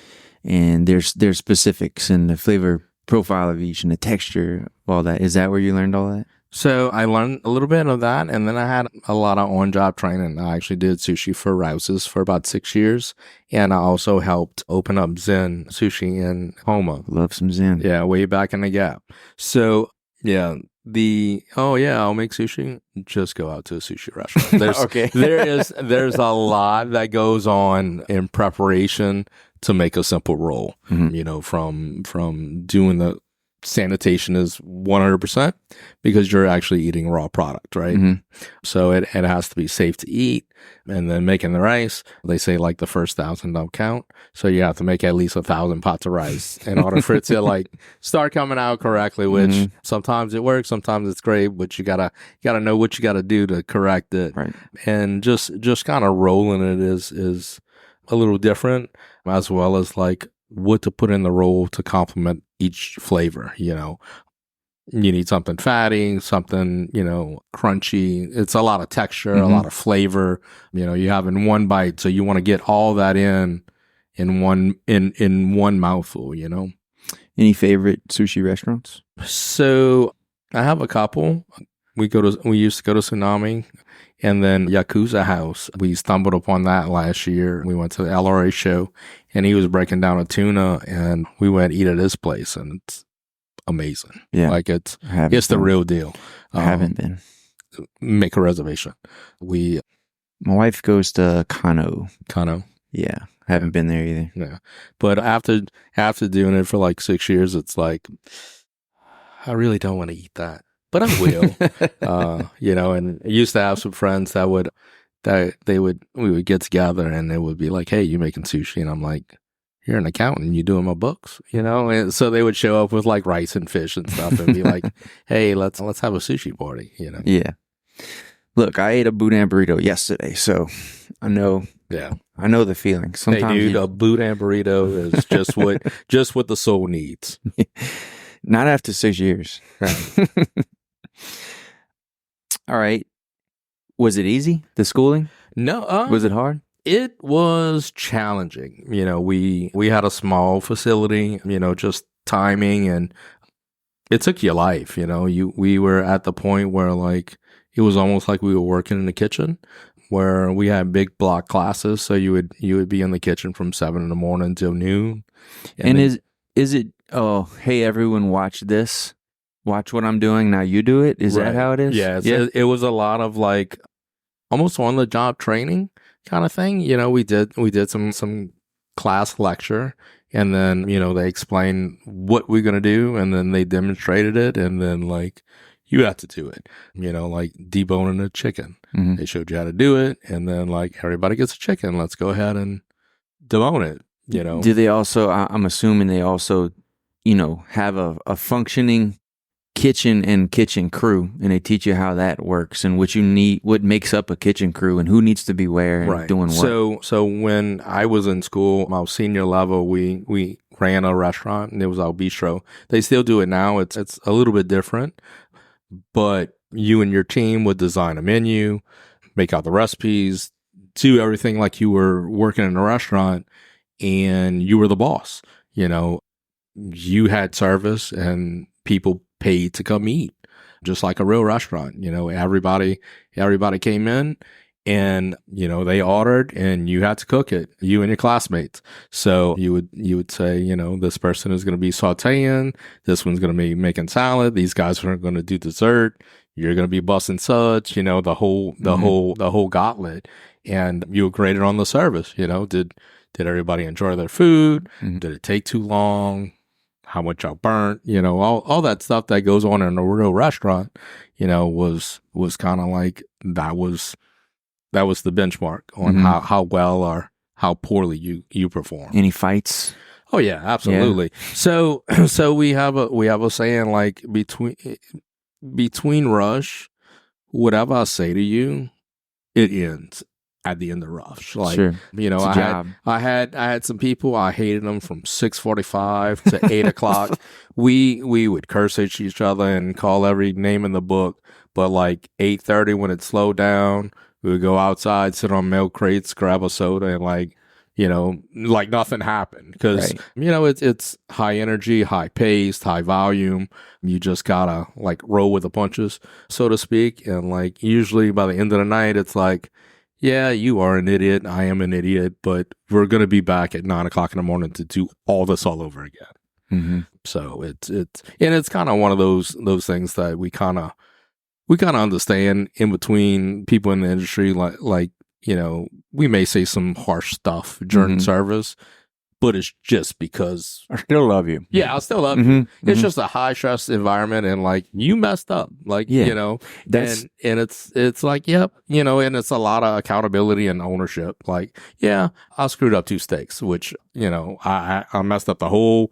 there's specifics and the flavor profile of each and the texture, all that. Is that where you learned all that? So I learned a little bit of that, and then I had a lot of on-job training. I actually did sushi for Rouse's for about 6 years, and I also helped open up Zen Sushi in Houma. Love some Zen. Yeah, way back in the Gap. So, yeah, I'll make sushi. Just go out to a sushi restaurant. There's, okay. there's a lot that goes on in preparation to make a simple roll. You know, from doing the sanitation is 100% because you're actually eating raw product, right? So it has to be safe to eat. And then making the rice, they say like the first 1,000 don't count. So you have to make at least 1,000 pots of rice in order for it to like start coming out correctly, which sometimes it works, sometimes it's great, but you gotta know what you gotta do to correct it. Right. And just kind of rolling it is a little different, as well as like what to put in the roll to complement each flavor. You know, you need something fatty, something, you know, crunchy. It's a lot of texture, a lot of flavor. You know, you have in one bite, so you want to get all that in one mouthful, you know. Any favorite sushi restaurants? So I have a couple. We used to go to Tsunami, and then Yakuza House. We stumbled upon that last year. We went to the LRA show, and he was breaking down a tuna, and we went eat at his place, and it's amazing. Yeah, like it's the real deal. I haven't been. Make a reservation. My wife goes to Kano. Yeah, haven't been there either. Yeah, but after doing it for like 6 years, it's like I really don't want to eat that. But I will, you know, and I used to have some friends we would get together and it would be like, hey, you making sushi? And I'm like, you're an accountant, you doing my books, And so they would show up with like rice and fish and stuff and be like, hey, let's have a sushi party, Yeah. Look, I ate a boudin burrito yesterday, so I know. Yeah, I know the feeling. Sometimes, hey, dude, a boudin burrito is just what the soul needs. Not after 6 years. Right. All right. Was it easy, the schooling? No. Was it hard? It was challenging. We had a small facility, just timing, and it took your life. We were at the point where like it was almost like we were working in the kitchen, where we had big block classes. So you would be in the kitchen from 7 a.m. till noon. And then, is it? Oh, hey everyone, watch this. Watch what I'm doing. Now you do it. Is right. that how it is? Yeah. It was a lot of like almost on the job training kind of thing. We did some class lecture, and then they explained what we're gonna do, and then they demonstrated it, and then like you have to do it. Like deboning a chicken. Mm-hmm. They showed you how to do it, and then like everybody gets a chicken. Let's go ahead and debone it. Do they also? I'm assuming they also, have a functioning kitchen and kitchen crew, and they teach you how that works and what you need, what makes up a kitchen crew, and who needs to be where and doing what. So when I was in school, my senior level, we ran a restaurant, and it was our bistro. They still do it now. It's a little bit different, but you and your team would design a menu, make out the recipes, do everything like you were working in a restaurant, and you were the boss. You had service, and people paid to come eat, just like a real restaurant. Everybody came in, and they ordered, and you had to cook it, you and your classmates. So you would say, this person is going to be sauteing, this one's going to be making salad, these guys are going to do dessert, you're going to be busting suds, the whole gauntlet. And you were graded on the service. Did everybody enjoy their food? Mm-hmm. Did it take too long? How much y'all burnt? All that stuff that goes on in a real restaurant, was kind of like that was the benchmark on mm-hmm. how well or how poorly you perform. Any fights? Oh yeah, absolutely. Yeah. So we have a saying like between rush, whatever I say to you, it ends at the end of rush. Like, sure. I had some people, I hated them from 6:45 to 8 o'clock. We would curse at each other and call every name in the book. But like 8:30 when it slowed down, we would go outside, sit on milk crates, grab a soda, and like nothing happened. Because, it's high energy, high paced, high volume. You just gotta like roll with the punches, so to speak. And like usually by the end of the night, it's like, yeah, you are an idiot. I am an idiot, but we're going to be back at 9 o'clock in the morning to do all this all over again. Mm-hmm. So it's kind of one of those things that we kind of understand in between people in the industry. Like, we may say some harsh stuff during mm-hmm. service, but it's just because I still love you. Yeah, I still love mm-hmm. you. It's mm-hmm. just a high stress environment, and like you messed up, like that's and it's like yep, and it's a lot of accountability and ownership. Like I screwed up 2 steaks, which I messed up the whole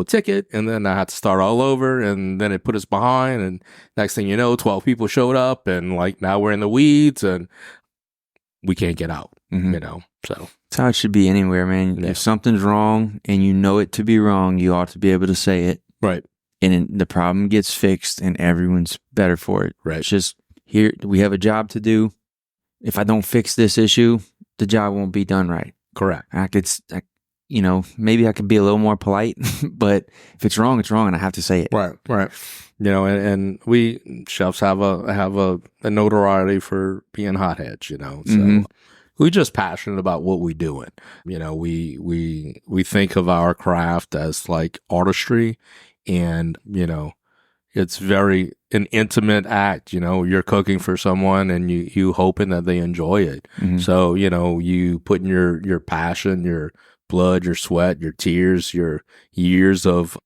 ticket, and then I had to start all over, and then it put us behind, and next thing you know, 12 people showed up, and like now we're in the weeds, and we can't get out. Mm-hmm. So that's how it should be anywhere, man. Yeah. If something's wrong and you know it to be wrong, you ought to be able to say it. Right. And then the problem gets fixed and everyone's better for it. Right. It's just here, we have a job to do. If I don't fix this issue, the job won't be done right. Correct. Maybe I could be a little more polite, but if it's wrong, it's wrong, and I have to say it. Right. And we chefs have a notoriety for being hotheads, So mm-hmm. we're just passionate about what we're doing. We think of our craft as like artistry, and it's very an intimate act. You're cooking for someone, and you hoping that they enjoy it. Mm-hmm. So you put in your passion, your blood, your sweat, your tears, your years of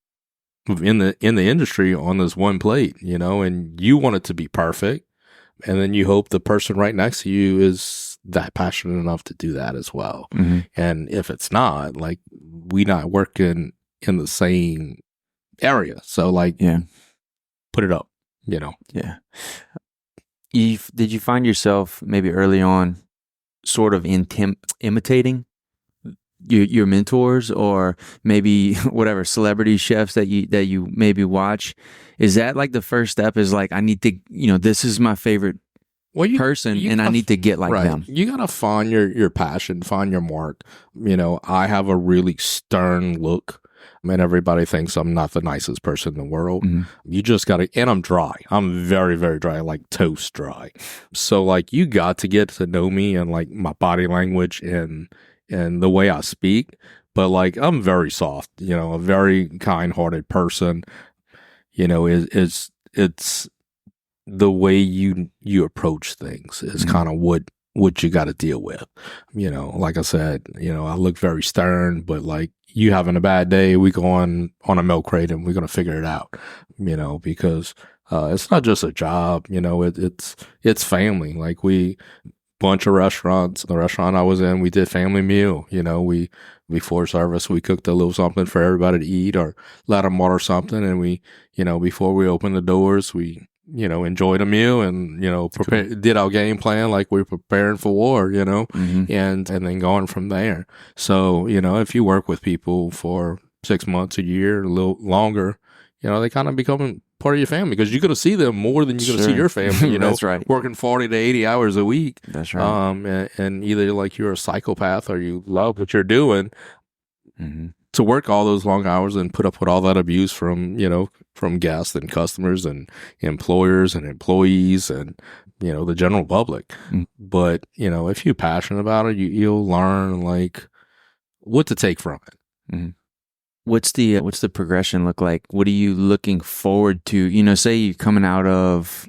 in the industry on this one plate, and you want it to be perfect, and then you hope the person right next to you is that passionate enough to do that as well. Mm-hmm. And if it's not, like, we not working in the same area. So, like, Yeah. put it up, Yeah. Did you find yourself maybe early on sort of imitating your mentors, or maybe whatever celebrity chefs that you maybe watch? Is that like the first step? Is like, I need to, this is my favorite person, and I need to get like them. You gotta find your passion, find your mark. I have a really stern look. I mean, everybody thinks I'm not the nicest person in the world. Mm-hmm. You just gotta, and I'm dry. I'm very, very dry, like toast dry. So, like, you got to get to know me and, like, my body language and the way I speak. But, like, I'm very soft, a very kind-hearted person. It's the way you approach things is kind of what you got to deal with. Like I said, I look very stern, but, like, you having a bad day, we go on a milk crate and we're going to figure it out, because it's not just a job, it's family. Like, bunch of restaurants. The restaurant I was in, we did family meal. Before service, we cooked a little something for everybody to eat, or let them order something. And we, before we opened the doors, we, enjoyed a meal and, did our game plan like we're preparing for war, Mm-hmm. and then going from there. So, if you work with people for 6 months, a year, a little longer, they kind of become part of your family, because you're going to see them more than you're going to see your family, That's right. Working 40 to 80 hours a week. That's right. And either, like, you're a psychopath or you love what you're doing. Mm-hmm. To work all those long hours and put up with all that abuse from guests and customers and employers and employees and, the general public. Mm-hmm. But, if you're passionate about it, you'll learn, like, what to take from it. Mm-hmm. What's the progression look like? What are you looking forward to? Say you're coming out of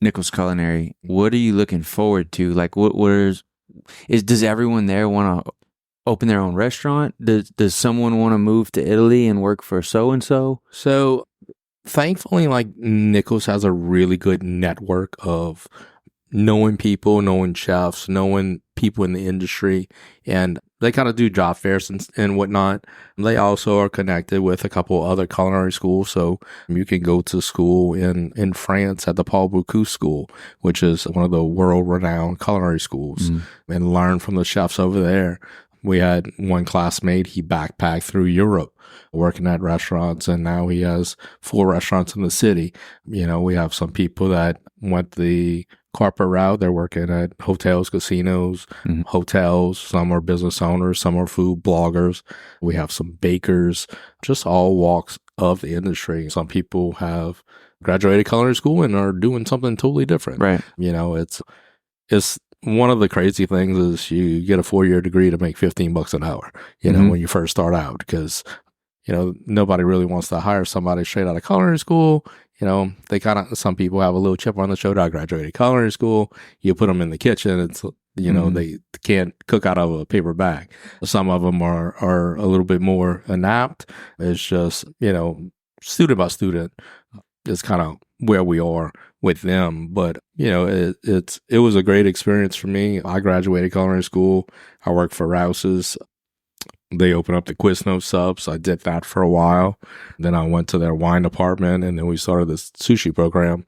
Nicholls Culinary. What are you looking forward to? Like, does everyone there want to open their own restaurant? Does someone want to move to Italy and work for so-and-so? So, thankfully, like, Nicholls has a really good network of knowing people, knowing chefs, knowing people in the industry, and they kind of do job fairs and whatnot. They also are connected with a couple other culinary schools, so you can go to school in France at the Paul Bocuse School, which is one of the world-renowned culinary schools, and learn from the chefs over there. We had one classmate, he backpacked through Europe working at restaurants, and now he has 4 restaurants in the city. We have some people that went the corporate route. They're working at hotels, casinos, hotels. Some are business owners, some are food bloggers. We have some bakers, just all walks of the industry. Some people have graduated culinary school and are doing something totally different. Right. It's one of the crazy things is you get a 4-year degree to make $15 an hour, when you first start out, because, nobody really wants to hire somebody straight out of culinary school. They some people have a little chip on the shoulder. I graduated culinary school. You put them in the kitchen. It's, they can't cook out of a paper bag. Some of them are a little bit more inapt. It's just, student by student is kind of where we are with them. But, it was a great experience for me. I graduated culinary school. I worked for Rouse's. They opened up the Quiznos subs. I did that for a while. Then I went to their wine department, and then we started this sushi program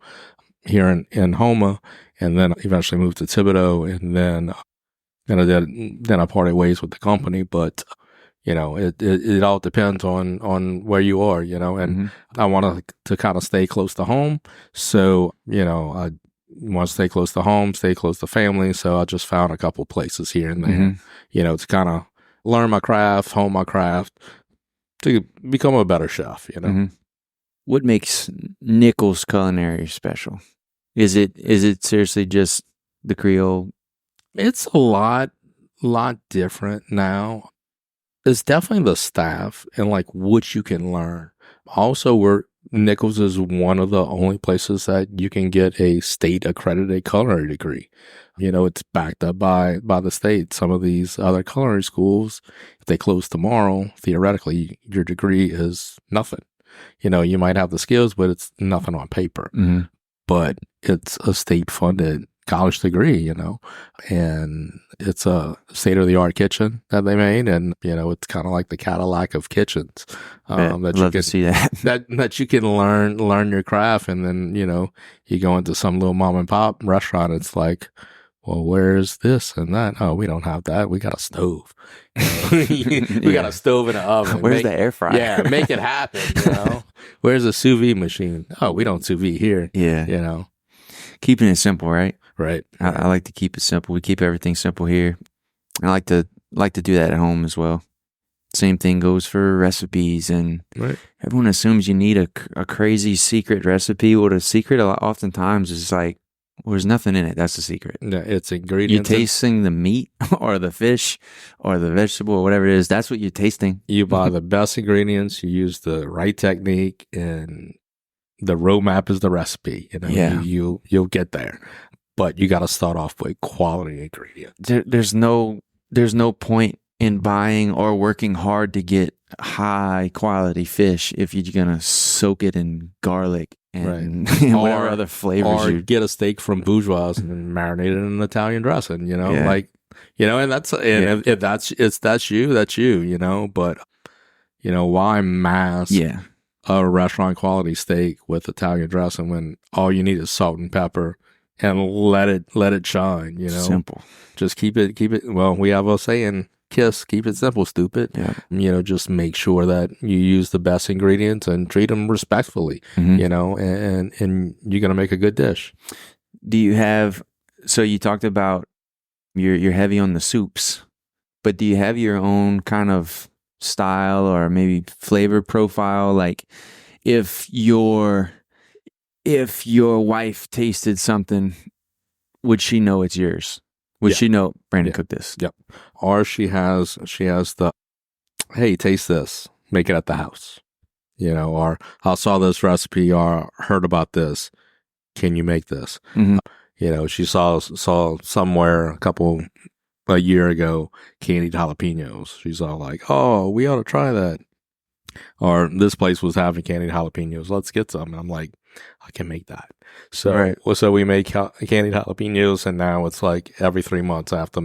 here in Houma, and then eventually moved to Thibodaux, and then I parted ways with the company. But it all depends on where you are, and I want to kind of stay close to home. So I want to stay close to home, stay close to family. So I just found a couple places here and there, to kind of learn my craft, hone my craft, to become a better chef, What makes Nicholls Culinary special? Is it seriously just the Creole? It's a lot different now. It's definitely the staff and, like, what you can learn. Also, Nicholls is one of the only places that you can get a state accredited culinary degree. It's backed up by the state. Some of these other culinary schools, if they close tomorrow, theoretically, your degree is nothing. You might have the skills, but it's nothing on paper. But it's a state funded college degree, you know, and it's a state-of-the-art kitchen that they made, and you know, it's kind of like the Cadillac of kitchens. That That love you can to see that. that you can learn your craft, and then you know, you go into some little mom and pop restaurant, it's like, well, where's this and that? Oh, we don't have that. We got a stove. We got a stove and an oven. Where's the air fryer? Yeah, make it happen. You know, where's the sous vide machine? Oh, we don't sous vide here. Yeah, You know, keeping it simple, right? right? I like to keep it simple. We keep everything simple here. I like to do that at home as well. Same thing goes for recipes, and Right. everyone assumes you need a crazy secret recipe. Well, the secret oftentimes is like, well, there's nothing in it. That's the secret. Yeah, it's You're ingredients. tasting the meat or the fish or the vegetable or whatever it is. That's what you're tasting. You buy the best ingredients. You use the right technique, and the roadmap is the recipe. You know, Yeah. you'll get there, but you got to start off with quality ingredients. There's no point in buying or working hard to get high quality fish if you're gonna soak it in garlic and whatever Or- other flavors Or you. get a steak from Bourgeois and marinate it in an Italian dressing. You know, Yeah. like you know, and if that's you. You know, but you know, why mask Yeah, a restaurant quality steak with Italian dressing when all you need is salt and pepper and let it shine, you know. simple. Just keep it well, we have a saying, keep it simple, stupid. Yeah. You know, just make sure that you use the best ingredients and treat them respectfully, Mhm. you know, and you're going to make a good dish. Do you have? So you talked about you're heavy on the soups, but do you have your own kind of style or maybe flavor profile? Like if your wife tasted something, would she know it's yours? Would Yeah. she know Brandon Yeah. cooked this? Yep. Or she has the, hey, taste this, make it at the house, you know, or I saw this recipe or heard about this. Can you make this? Mhm. You know, she saw somewhere a year ago, candied jalapenos. She's all like, oh, we ought to try that. Or this place was having candied jalapenos. Let's get some. And I'm like, I can make that. So, Right. so we make candied jalapenos, and now it's like every 3 months I have to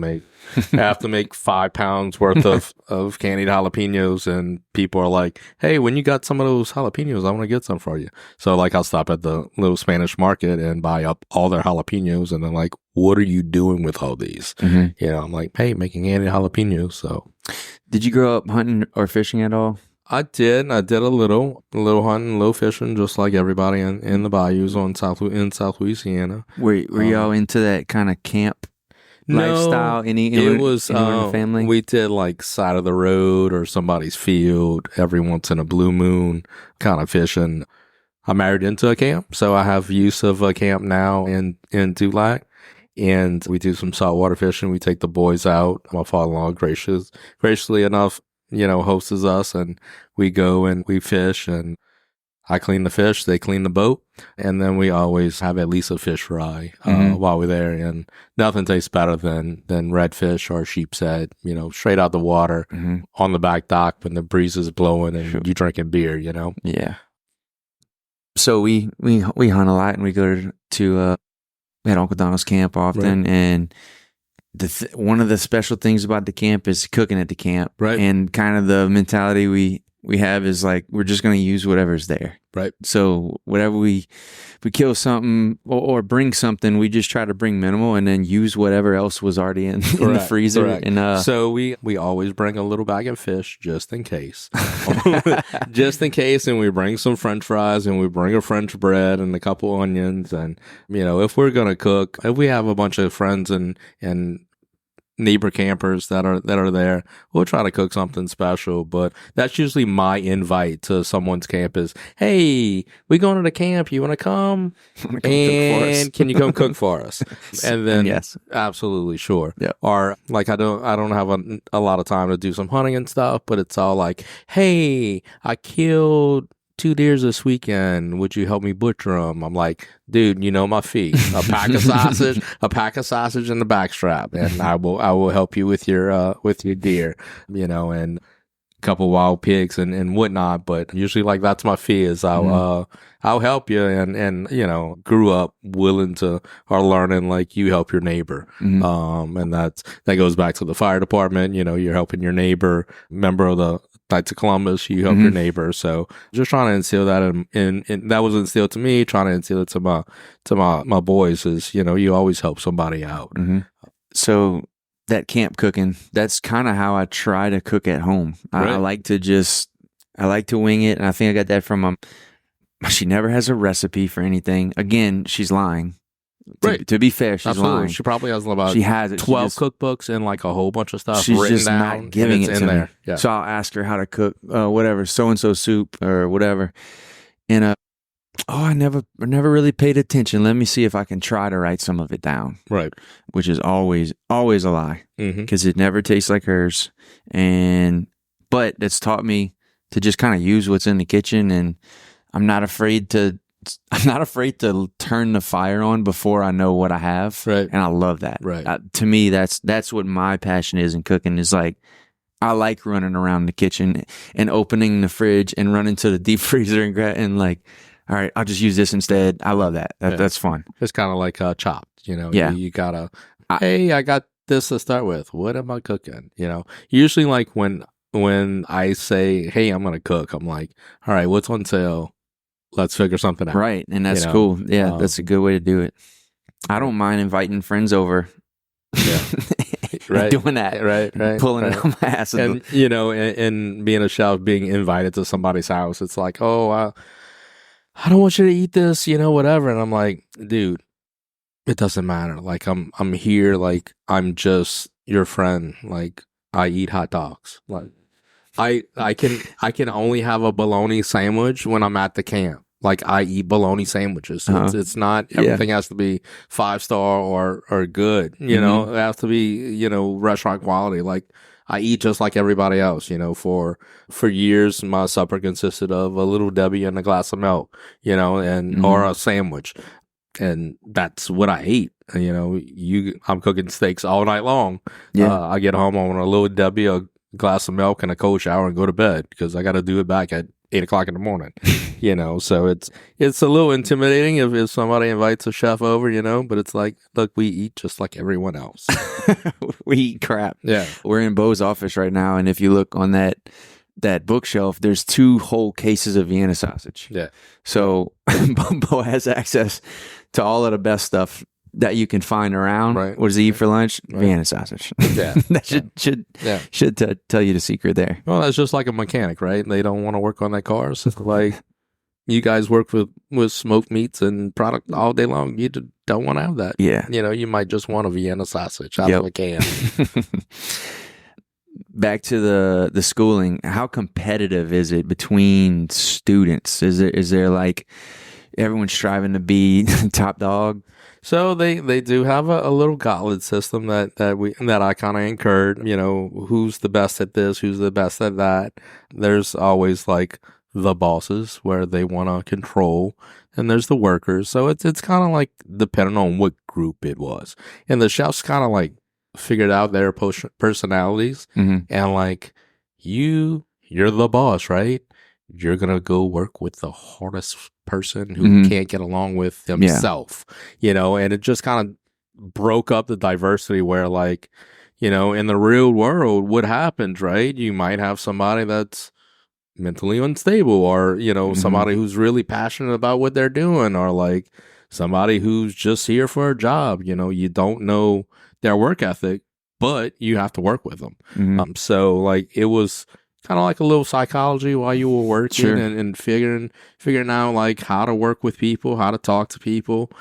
make 5 pounds worth of candied jalapenos, and people are like, hey, when you got some of those jalapenos, I want to get some for you. So like I'll stop at the little Spanish market and buy up all their jalapenos, and they're like, what are you doing with all these? Mhm. You know, I'm like, hey, making candied jalapenos. So Did you grow up hunting or fishing at all? I did a little hunting, little fishing, just like everybody in the bayous in South Louisiana. Were y'all into that kind of camp lifestyle? It was anyone in the family? we did like side of the road or somebody's field every once in a blue moon kind of fishing. I married into a camp, so I have use of a camp now in Tulac, and we do some saltwater fishing. We take the boys out. My father-in-law graciously enough, you know, hosts us, and we go and we fish, and I clean the fish, they clean the boat, and then we always have at least a fish fry while we're there. And nothing tastes better than redfish or sheep's head, you know, straight out the water on the back dock when the breeze is blowing and you drinking beer, you know. Yeah. So we hunt a lot, and we go to we had Uncle Donald's camp often, and one of the special things about the camp is cooking at the camp, Right. And kind of the mentality we have is like we're just going to use whatever's there, Right. So whatever we kill something or bring something, we just try to bring minimal and then use whatever else was already in the freezer. Correct. And so we always bring a little bag of fish just in case, just in case, and we bring some French fries and we bring a French bread and a couple onions, and you know, if we're gonna cook, if we have a bunch of friends and neighbor campers that are there, we'll try to cook something special. But that's usually my invite to someone's camp is, hey, we going to the camp, you want to come? And can you come cook for us? And then yes, absolutely, sure. Yeah. Or like I don't have a lot of time to do some hunting and stuff, but it's all like, hey, I killed 2 deers this weekend. Would you help me butcher them? I'm like, dude, you know my fee. A pack of sausage, and the backstrap, and I will help you with your deer. You know, and couple wild pigs and whatnot. But usually, like, that's my fee is I'll help you, and grew up willing to or learning like you help your neighbor, and that goes back to the fire department. You're helping your neighbor, member of the Knights of Columbus, you help your neighbor. So just trying to instill that in that was instilled to me, trying to instill it to my boys is, you always help somebody out. So that camp cooking, that's kind of how I try to cook at home. I like to wing it. And I think I got that from she never has a recipe for anything. Again, she's lying. To be fair, she's lying. She probably has about 12 cookbooks and like a whole bunch of stuff she's written just down. Not giving it to there. me. Yeah. So I'll ask her how to cook whatever, so-and-so soup or whatever. And I never really paid attention. Let me see if I can try to write some of it down. Right. Which is always a lie because it never tastes like hers. But it's taught me to just kind of use what's in the kitchen, and I'm not afraid to turn the fire on before I know what I have. Right. And I love that. Right. To me, that's what my passion is in cooking, is like, I like running around the kitchen and opening the fridge and running to the deep freezer and like, all right, I'll just use this instead. I love that. That's fun. It's kind of like Chopped, Yeah. You gotta, hey, I got this to start with. What am I cooking? Usually like when I say, hey, I'm going to cook, I'm like, all right, what's on sale? Let's figure something out. Right. And that's cool. Yeah. That's a good way to do it. I don't mind inviting friends over. Yeah. Right. Doing that. Right. Pulling it on my ass. And, and being a chef, being invited to somebody's house, it's like, oh, I don't want you to eat this, whatever. And I'm like, dude, it doesn't matter. Like, I'm here. Like, I'm just your friend. Like, I eat hot dogs. Like, I can only have a bologna sandwich when I'm at the camp. Like, I eat bologna sandwiches. So it's not everything has to be 5-star or good. It has to be restaurant quality. Like, I eat just like everybody else. For years my supper consisted of a Little Debbie and a glass of milk. Or a sandwich, and that's what I ate. I'm cooking steaks all night long. I get home on a Little Debbie, a glass of milk, and a cold shower, and go to bed because I got to do it back at 8:00 in the morning. So it's a little intimidating if somebody invites a chef over, but it's like, look, we eat just like everyone else. We eat crap. Yeah. We're in Bo's office right now, and if you look on that bookshelf, there's 2 whole cases of Vienna sausage. Yeah. So Bo has access to all of the best stuff that you can find around. Right. What does he eat for lunch? Right. Vienna sausage. Yeah. That should tell you the secret there. Well, that's just like a mechanic, right? They don't want to work on their cars. It's like, you guys work with smoked meats and product all day long. You don't want to have that. Yeah. You might just want a Vienna sausage out of a can. Back to the schooling. How competitive is it between students? Is there like everyone's striving to be top dog? So they do have a little gauntlet system that I kind of incurred. Who's the best at this? Who's the best at that? There's always like the bosses where they want to control, and there's the workers. So it's kind of like depending on what group it was, and the chefs kind of like figured out their personalities, and like you're the boss, right? You're gonna go work with the hardest person who can't get along with himself, and it just kind of broke up the diversity where, like, in the real world, what happens, right? You might have somebody that's mentally unstable, or somebody who's really passionate about what they're doing, or like somebody who's just here for a job. You don't know their work ethic, but you have to work with them. So like, it was kind of like a little psychology while you were working. Sure. and figuring out like how to work with people, how to talk to people,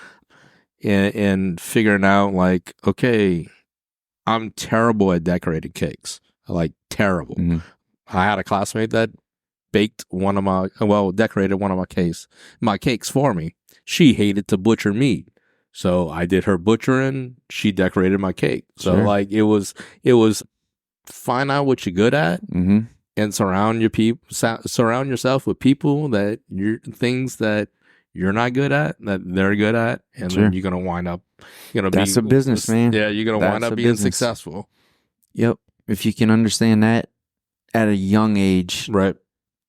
and figuring out like, okay, I'm terrible at decorating cakes. Like, terrible. I had a classmate that decorated one of my cakes for me. She hated to butcher meat, so I did her butchering. She decorated my cake. So like, it was find out what you're good at, and surround yourself with people that things that you're not good at that they're good at, and then you're gonna wind up. That's a business, man. Yeah, you're gonna wind up being successful. Yep. If you can understand that at a young age, Right.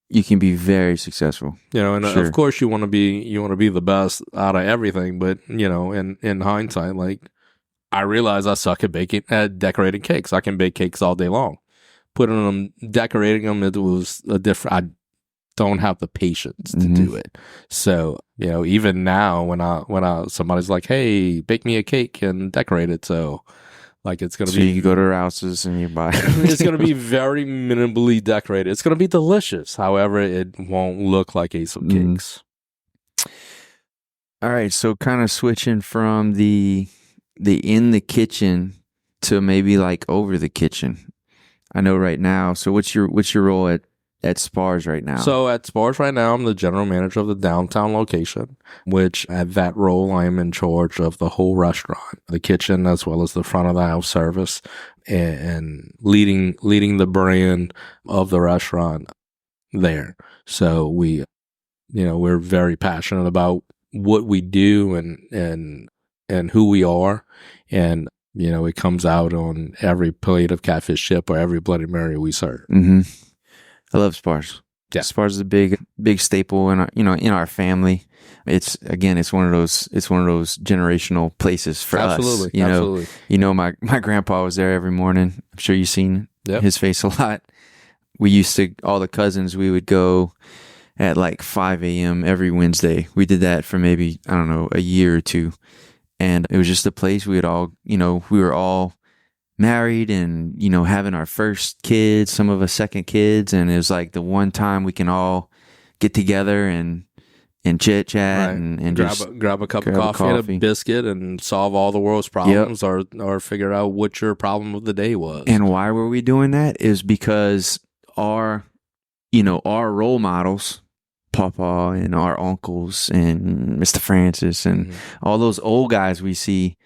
you can be very successful. And Sure. of course you want to be the best out of everything, but in hindsight, like, I realize I suck at decorating cakes. I can bake cakes all day long. Decorating them, it was I don't have the patience to do it. So, even now when somebody's like, hey, bake me a cake and decorate it. So, like, it's going to be. So you go to Rouse's and you buy. It's going to be very minimally decorated. It's going to be delicious. However, it won't look like Ace of Cakes. All right. So kind of switching from the in the kitchen to maybe like over the kitchen. I know right now. So what's your role at Spahr's right now? So at Spahr's right now, I'm the general manager of the downtown location, which at that role, I am in charge of the whole restaurant, the kitchen, as well as the front of the house service, and leading the brand of the restaurant there. So we're very passionate about what we do and who we are. And, it comes out on every plate of catfish chip or every Bloody Mary we serve. I love Spahr's. Yeah. Spahr's is a big staple in our family. It's one of those generational places for us. Absolutely. My grandpa was there every morning. I'm sure you've seen his face a lot. We used to, all the cousins, we would go at like 5 a.m. every Wednesday. We did that for maybe, I don't know, a year or two. And it was just a place we would all, we were all married and, having our first kids, some of us second kids. And it was like the one time we can all get together and chit chat and grab a cup of coffee and a biscuit and solve all the world's problems or figure out what your problem of the day was. And why were we doing that is because our role models, Papa and our uncles and Mr. Francis and all those old guys we see,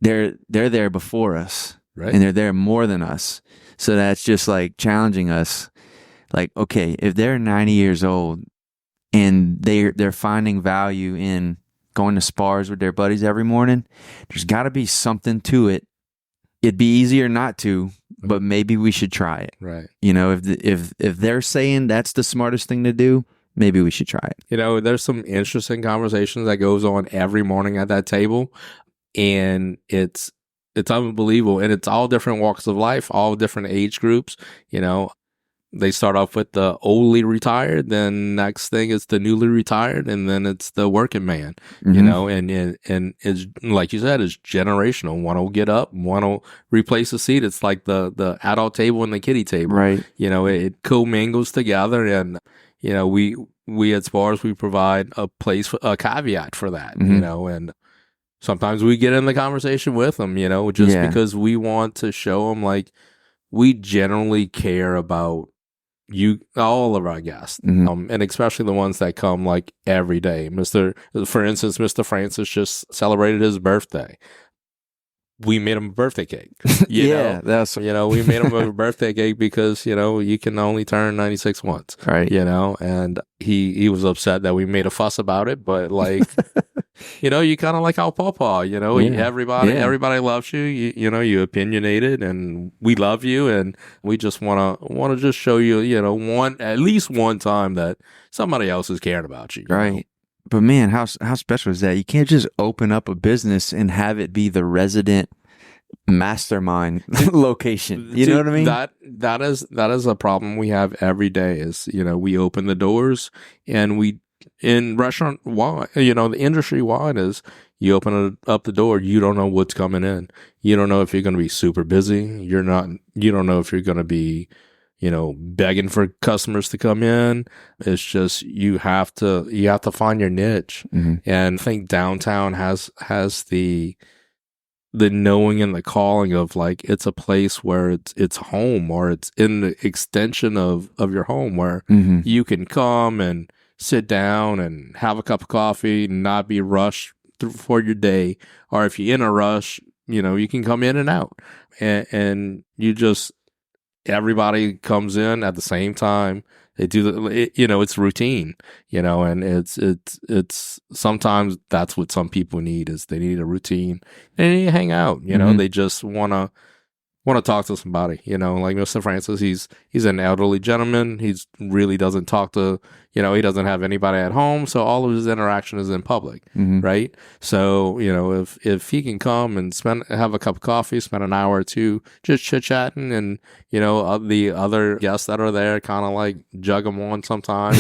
they're there before us. Right. And they're there more than us. So that's just like challenging us. Like, okay, if they're 90 years old and they're finding value in going to Spahr's with their buddies every morning, there's got to be something to it. It'd be easier not to, but maybe we should try it. Right. If they're saying that's the smartest thing to do, maybe we should try it. There's some interesting conversations that goes on every morning at that table, and it's unbelievable. And it's all different walks of life, all different age groups. They start off with the oldly retired, then next thing is the newly retired, and then it's the working man, and it's like you said, it's generational. One will get up, one will replace a seat. It's like the adult table and the kiddie table. Right. It co-mingles together, and, we at Spahr's, we provide a caveat for that, and sometimes we get in the conversation with them, because we want to show them, like, we generally care about all of our guests, and especially the ones that come like every day. For instance, Mr. Francis just celebrated his birthday. We made him a birthday cake. We made him a birthday cake because you can only turn 96 once, right? And he was upset that we made a fuss about it, but like. You kind of like our papa, everybody loves you, you opinionated, and we love you, and we just want to just show you, at least one time that somebody else is caring about you. Right. But man, how special is that? You can't just open up a business and have it be the resident mastermind location. You know what I mean? That is a problem we have every day is, we open the doors and in restaurant wine, the industry wine is you open up the door, you don't know what's coming in. You don't know if you're going to be super busy. You don't know if you're going to be, begging for customers to come in. It's just, you have to find your niche. And I think downtown has the knowing and the calling of like, it's a place where it's home, or it's in the extension of your home where you can come and sit down and have a cup of coffee and not be rushed for your day. Or if you're in a rush, you can come in and out, and everybody comes in at the same time. They do it's routine, and it's sometimes that's what some people need is they need a routine. They need to hang out, they just want to want to talk to somebody, like Mr. Francis, he's an elderly gentleman. He's really doesn't talk to, he doesn't have anybody at home. So all of his interaction is in public, right? So, if he can come and have a cup of coffee, spend an hour or two just chit-chatting, and, the other guests that are there kind of like jug them on sometimes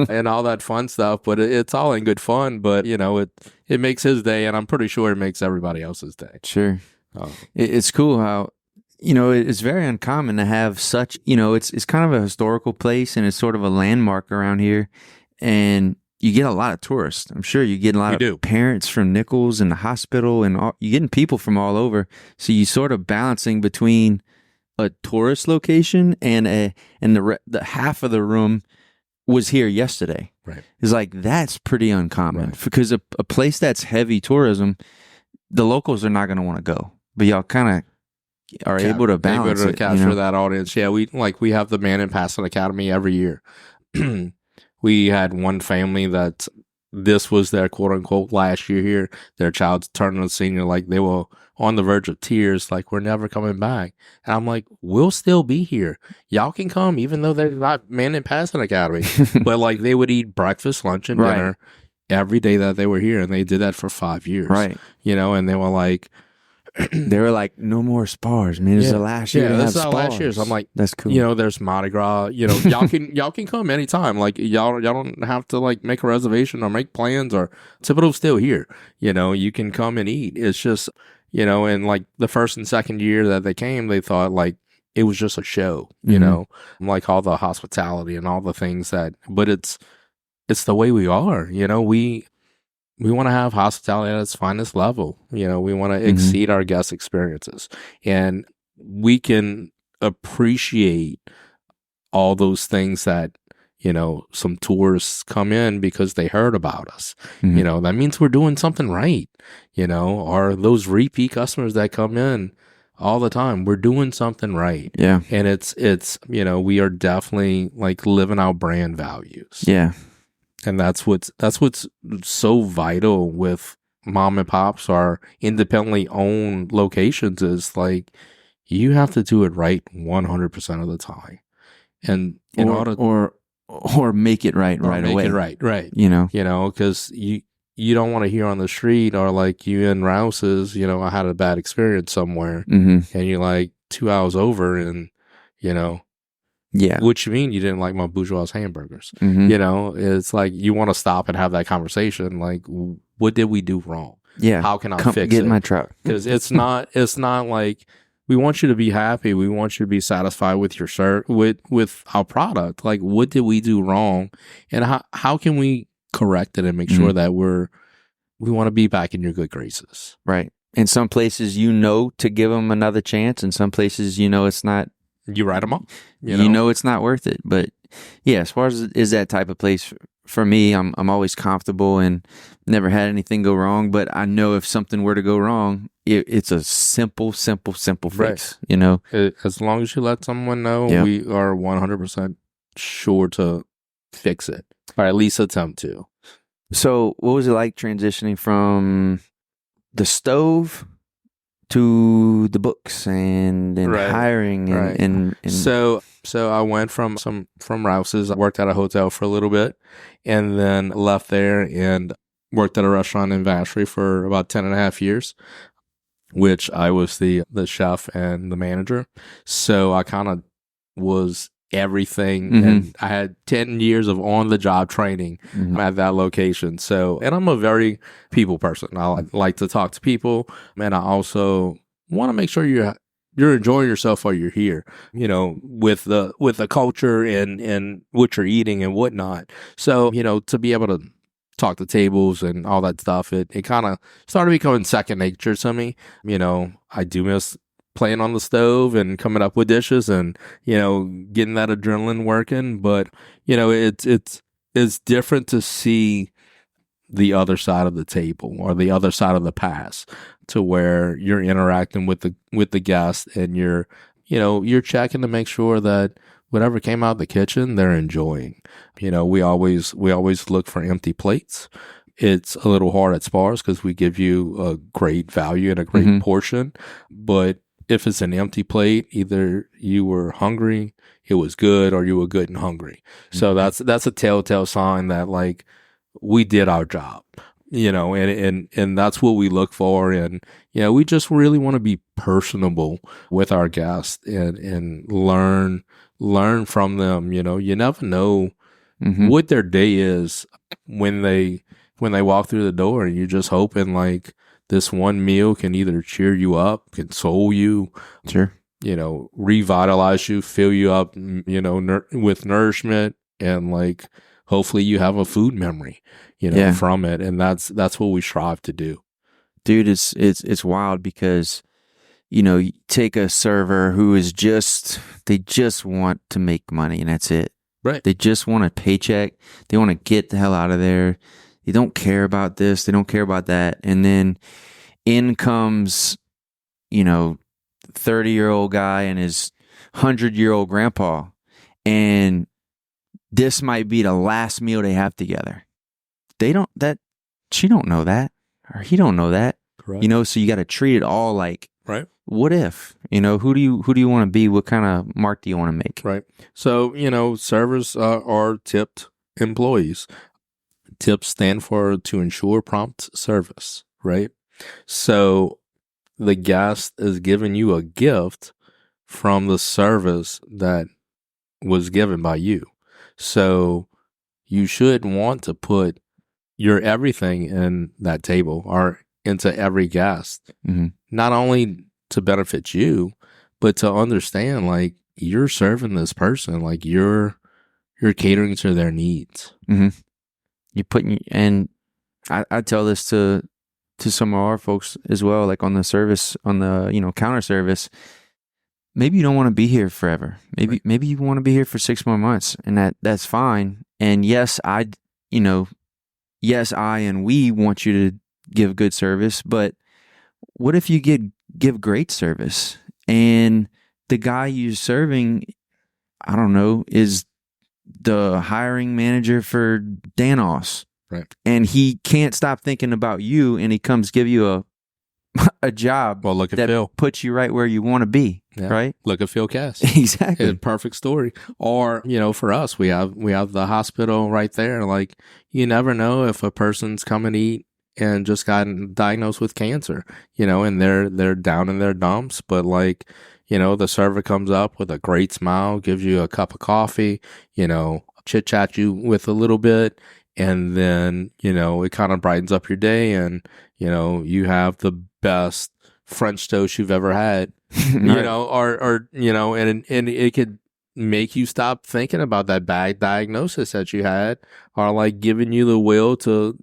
and all that fun stuff. But it's all in good fun. But, it makes his day, and I'm pretty sure it makes everybody else's day. Sure. It's cool how, it's very uncommon to have such, it's kind of a historical place, and it's sort of a landmark around here. And you get a lot of tourists. I'm sure you get a lot of parents from Nicholls and the hospital, and you're getting people from all over. So you sort of balancing between a tourist location and the half of the room was here yesterday. Right. It's like, that's pretty uncommon, because a place that's heavy tourism, the locals are not going to want to go, but y'all kind of are able to balance able to capture that audience. Yeah, we have the Man in Passing Academy every year. We had one family that this was their quote unquote last year here. Their child's turning a senior, like they were on the verge of tears, like, we're never coming back. And I'm like, we'll still be here. Y'all can come, even though they're not Man in Passing Academy. But like, they would eat breakfast, lunch, and dinner every day that they were here, and they did that for 5 years. Right. And they were like, no more Spahrs, man. This is the last year. Yeah, this is our last year. So I'm like, that's cool. There's Mardi Gras. Y'all can come anytime. Like, y'all don't have to like make a reservation or make plans, or Thibodaux's still here. You can come and eat. It's just, and like the first and second year that they came, they thought like it was just a show. Like all the hospitality and all the things but it's the way we are. We want to have hospitality at its finest level. We want to exceed our guest experiences, and we can appreciate all those things that, some tourists come in because they heard about us. That means we're doing something right, or those repeat customers that come in all the time, we're doing something right. Yeah. And it's, we are definitely like living our brand values. Yeah. And that's what's so vital with mom and pops or independently owned locations, is like, you have to do it right 100% of the time. And or make it right away. Make it right. Because you don't want to hear on the street, or like you in Rouse's, I had a bad experience somewhere, and you're like 2 hours over, and yeah. What you mean you didn't like my Bourgeois hamburgers? It's like, you want to stop and have that conversation. Like, what did we do wrong? Yeah. How can I fix it? Get in my truck. Because it's not like, we want you to be happy. We want you to be satisfied with your with our product. Like, what did we do wrong? And how can we correct it and make sure that we want to be back in your good graces? Right. In some places, to give them another chance. In some places, it's not. You write them up. It's not worth it. But yeah, as far as is that type of place, for me, I'm always comfortable and never had anything go wrong. But I know if something were to go wrong, it's a simple fix. As long as you let someone know, we are 100% sure to fix it, or at least attempt to. So what was it like transitioning from the stove to the books and hiring and so I went from Rouse's. I worked at a hotel for a little bit, and then left there and worked at a restaurant in Vacherie for about 10.5 years, which I was the chef and the manager. So I kind of was everything, and I had 10 years of on-the-job training at that location. So, and I'm a very people person. I like to talk to people, and I also want to make sure you're enjoying yourself while you're here, with the culture and what you're eating and whatnot. So, to be able to talk to tables and all that stuff, it kind of started becoming second nature to me. I do miss playing on the stove and coming up with dishes and, getting that adrenaline working. But, it's different to see the other side of the table or the other side of the pass, to where you're interacting with the guest, and you're checking to make sure that whatever came out of the kitchen, they're enjoying. We always look for empty plates. It's a little hard at Spahr's because we give you a great value and a great portion, but if it's an empty plate, either you were hungry, it was good, or you were good and hungry. So that's a telltale sign that like we did our job, and that's what we look for. And, we just really want to be personable with our guests and learn from them. You never know what their day is when they walk through the door, and you're just hoping like this one meal can either cheer you up, console you, Sure. Revitalize you, fill you up, with nourishment, and like hopefully you have a food memory, from it. And that's what we strive to do. Dude, it's wild because, you take a server who is they just want to make money and that's it. Right. They just want a paycheck. They want to get the hell out of there. They don't care about this. They don't care about that. And then in comes, 30-year-old guy and his 100-year-old grandpa. And this might be the last meal they have together. She don't know that, or he don't know that. Correct. So you got to treat it all like, right. What if, who do you want to be? What kind of mark do you want to make? Right. So, servers are tipped employees. Tips stand to ensure prompt service, right? So the guest is giving you a gift from the service that was given by you. So you should want to put your everything in that table or into every guest, not only to benefit you, but to understand like you're serving this person, like you're catering to their needs. You're putting, and I tell this to some of our folks as well, like on the service, on the, counter service. Maybe you don't want to be here forever. Maybe you want to be here for 6 more months, and that's fine. And yes, I and we want you to give good service, but what if you give great service and the guy you're serving, I don't know, is the hiring manager for Danos, right? And he can't stop thinking about you, and he comes give you a job. Well, look at that Phil. Puts you right where you want to be, right? Look at Phil Cass. Exactly, it's a perfect story. Or for us, we have the hospital right there. Like you never know if a person's coming to eat and just got diagnosed with cancer, and they're down in their dumps, but like. The server comes up with a great smile, gives you a cup of coffee, chit-chat you with a little bit, and then, it kind of brightens up your day, and, you have the best French toast you've ever had, right. And it could make you stop thinking about that bad diagnosis that you had, or like giving you the will to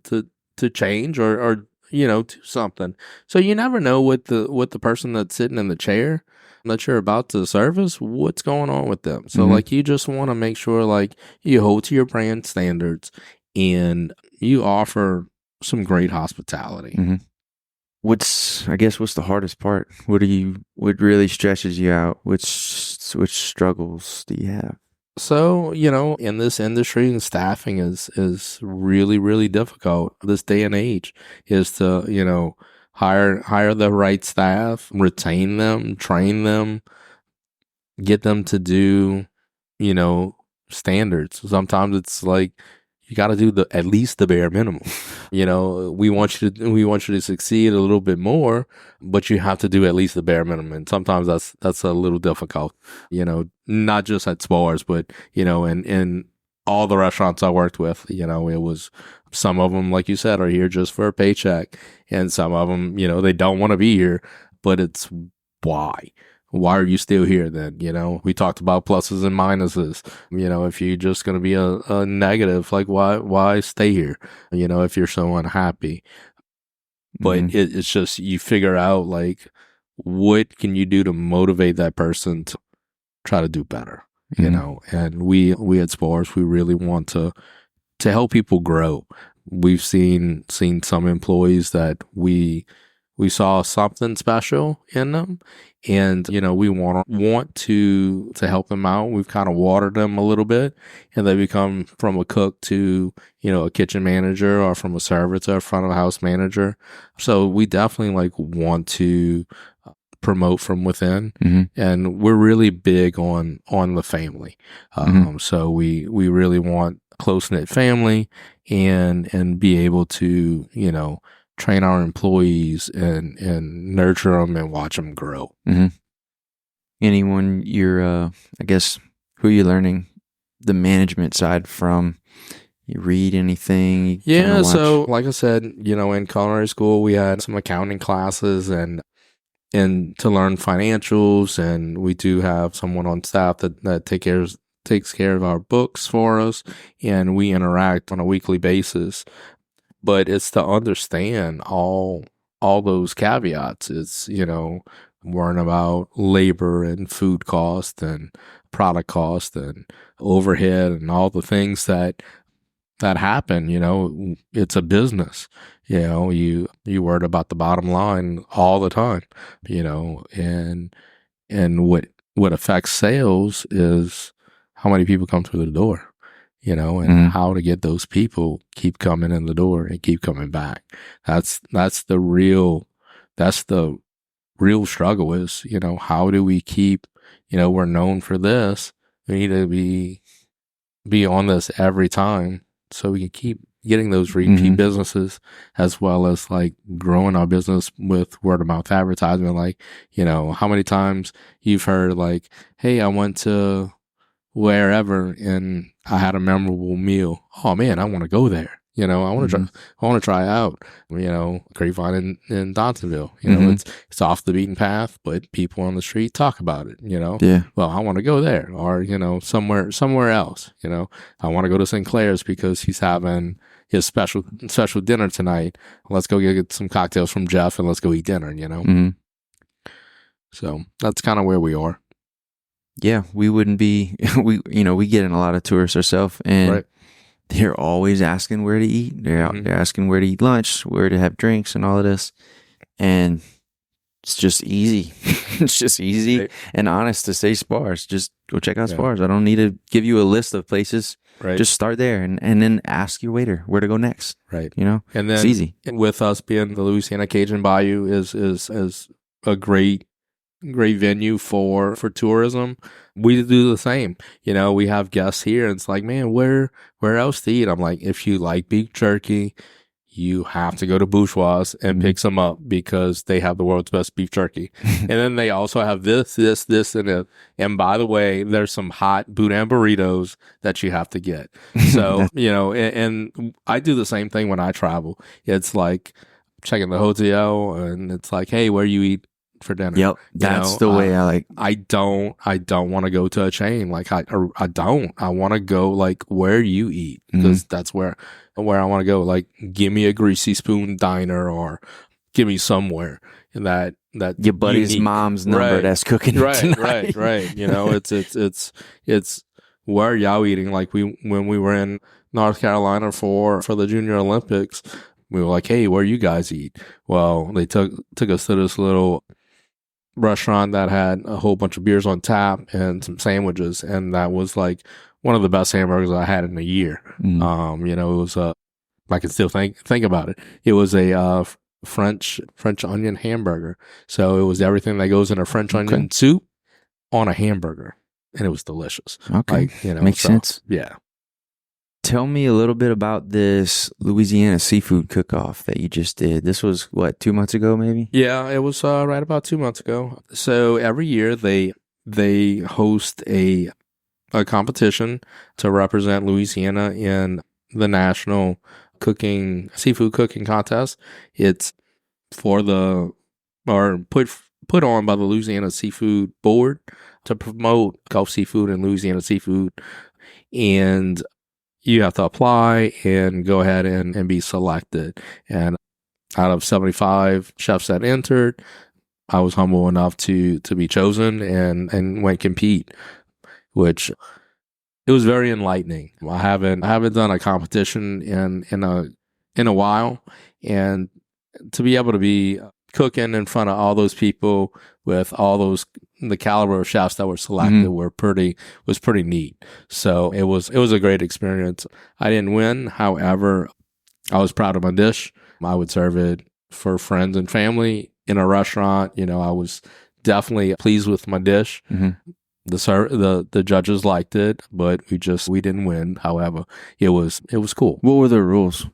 change or do something. So you never know what the person that's sitting in the chair that you're about to service, what's going on with them. So like you just want to make sure like you hold to your brand standards and you offer some great hospitality. What's the hardest part? What really stresses you out? Which struggles do you have? So, in this industry, staffing is really, really difficult. This day and age is to, hire the right staff, retain them, train them, get them to do, standards. Sometimes it's like you got to do at least the bare minimum. We want you to succeed a little bit more, but you have to do at least the bare minimum. And sometimes that's a little difficult. Not just at Spahr's, but in all the restaurants I worked with. It was some of them, like you said, are here just for a paycheck, and some of them, they don't want to be here. But it's why. Why are you still here then? We talked about pluses and minuses. If you're just going to be a negative, like why stay here? If you're so unhappy. But it's just, you figure out like, what can you do to motivate that person to try to do better? And we at Spahr's, we really want to help people grow. We've seen some employees that we saw something special in them, and we want to help them out. We've kind of watered them a little bit, and they become from a cook to a kitchen manager, or from a server to a front of house manager. So we definitely want to promote from within, Mm-hmm. and we're really big on the family. So we really want close knit family, and be able to, you know, train our employees and nurture them and watch them grow. Mm-hmm. Anyone you're, I guess, who you're learning the management side from? You read anything? You Yeah, watch? so like I said, you know, in culinary school we had some accounting classes and to learn financials, and we do have someone on staff that takes care of our books for us, and we interact on a weekly basis. But it's to understand all those caveats. It's, you know, learn about labor and food cost and product cost and overhead and all the things that happen. You know, it's a business. You know, you worried about the bottom line all the time, you know, and what affects sales is how many people come through the door, you know, and how to get those people keep coming in the door and keep coming back. That's the real struggle is, you know, how do we keep, you know, we're known for this. We need to be on this every time so we can keep getting those repeat businesses, as well as like growing our business with word of mouth advertisement. Like, you know, how many times you've heard like, hey, I went to wherever and I had a memorable meal. Oh man, I want to go there. You know, I want to try out, you know, Grapevine in Dontonsville. You know, it's off the beaten path, but people on the street talk about it, you know. Yeah. Well, I want to go there, or, you know, somewhere else, you know. I want to go to Sinclair's because he's having his special dinner tonight. Let's go get some cocktails from Jeff and let's go eat dinner, you know. So that's kind of where we are. Yeah, we wouldn't be, we get in a lot of tourists ourselves, and they're always asking where to eat. They're asking where to eat lunch, where to have drinks, and all of this. And it's just easy. It's just easy and honest to say Spahr's. Just go check out Spahr's. I don't need to give you a list of places. Just start there and then ask your waiter where to go next. You know, and then it's easy. With us being the Louisiana Cajun Bayou is a great venue for tourism. We do the same. You know, we have guests here and it's like, man, where else to eat? I'm like, if you like beef jerky, you have to go to Bourgeois and pick some up because they have the world's best beef jerky. And then they also have this, and it. And by the way, there's some hot boudin burritos that you have to get. So, you know, and I do the same thing when I travel. It's like checking the hotel and it's like, hey, where you eat for dinner? Yep, that's the way I like. I don't want to go to a chain. Like I want to go like where you eat, because that's where I want to go. Like, give me a Greasy Spoon diner, or give me somewhere that your buddy's mom's number that's cooking tonight. Right. You know, it's where y'all eating. Like when we were in North Carolina for the Junior Olympics, we were like, hey, where you guys eat? Well, they took us to this little restaurant that had a whole bunch of beers on tap and some sandwiches, and that was like one of the best hamburgers I had in a year. You know, it was I can still think about it. It was a French onion hamburger. So it was everything that goes in a French onion soup on a hamburger, and it was delicious. Okay, like, you know, makes sense. Yeah. Tell me a little bit about this Louisiana seafood cook-off that you just did. This was, what, 2 months ago, maybe? Yeah, it was right about 2 months ago. So every year they host a competition to represent Louisiana in the national seafood cooking contest. It's put on by the Louisiana Seafood Board to promote Gulf seafood and Louisiana seafood, and you have to apply and go ahead and be selected. And out of 75 chefs that entered, I was humble enough to be chosen and went compete, which it was very enlightening. I haven't done a competition in a while, and to be able to be cooking in front of all those people with all the caliber of chefs that were selected was pretty neat. So it was a great experience. I didn't win. However, I was proud of my dish. I would serve it for friends and family in a restaurant. You know, I was definitely pleased with my dish. Mm-hmm. The judges liked it, but we didn't win. However, it was cool. What were the rules?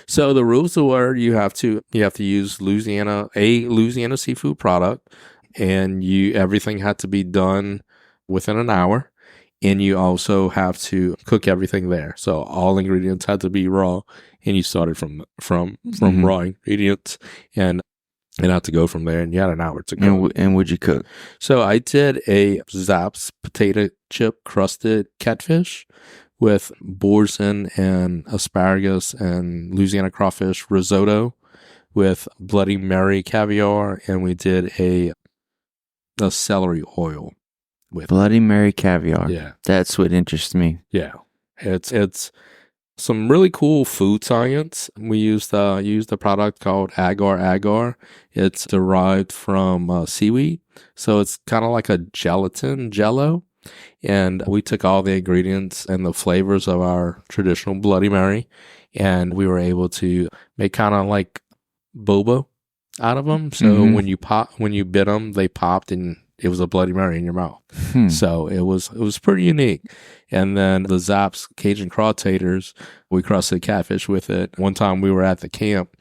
So the rules were you have to use Louisiana seafood product, and everything had to be done within an hour, and you also have to cook everything there. So all ingredients had to be raw, and you started from raw ingredients, and had to go from there, and you had an hour to go. And what'd you cook? So I did a Zapp's potato chip crusted catfish with boursin and asparagus and Louisiana crawfish risotto with Bloody Mary caviar, and we did a celery oil with Bloody Mary caviar. Yeah, that's what interests me. Yeah, it's some really cool food science. We used a product called agar. It's derived from seaweed, so it's kind of like a gelatin jello. And we took all the ingredients and the flavors of our traditional Bloody Mary, and we were able to make kind of like boba out of them. So when you bit them, they popped, and it was a Bloody Mary in your mouth. So it was pretty unique. And then the Zapp's Cajun craw taters, we crusted catfish with it. One time we were at the camp,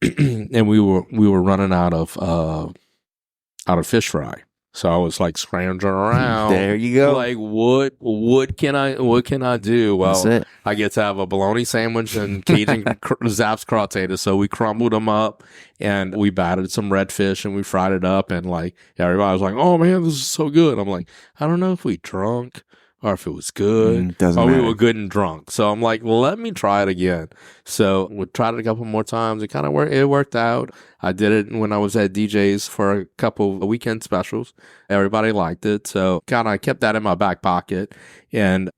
and we were running out of fish fry. So I was like scrounging around. There you go. Like, what can I do? Well, I get to have a bologna sandwich and Cajun Zapp's craw taters. So we crumbled them up, and we battered some redfish, and we fried it up. And like everybody was like, "Oh man, this is so good." I'm like, I don't know if we drunk or if it was good. Doesn't matter. We were good and drunk. So I'm like, well, let me try it again. So we tried it a couple more times. It worked out. I did it when I was at DJ's for a couple of weekend specials. Everybody liked it. So kind of kept that in my back pocket. And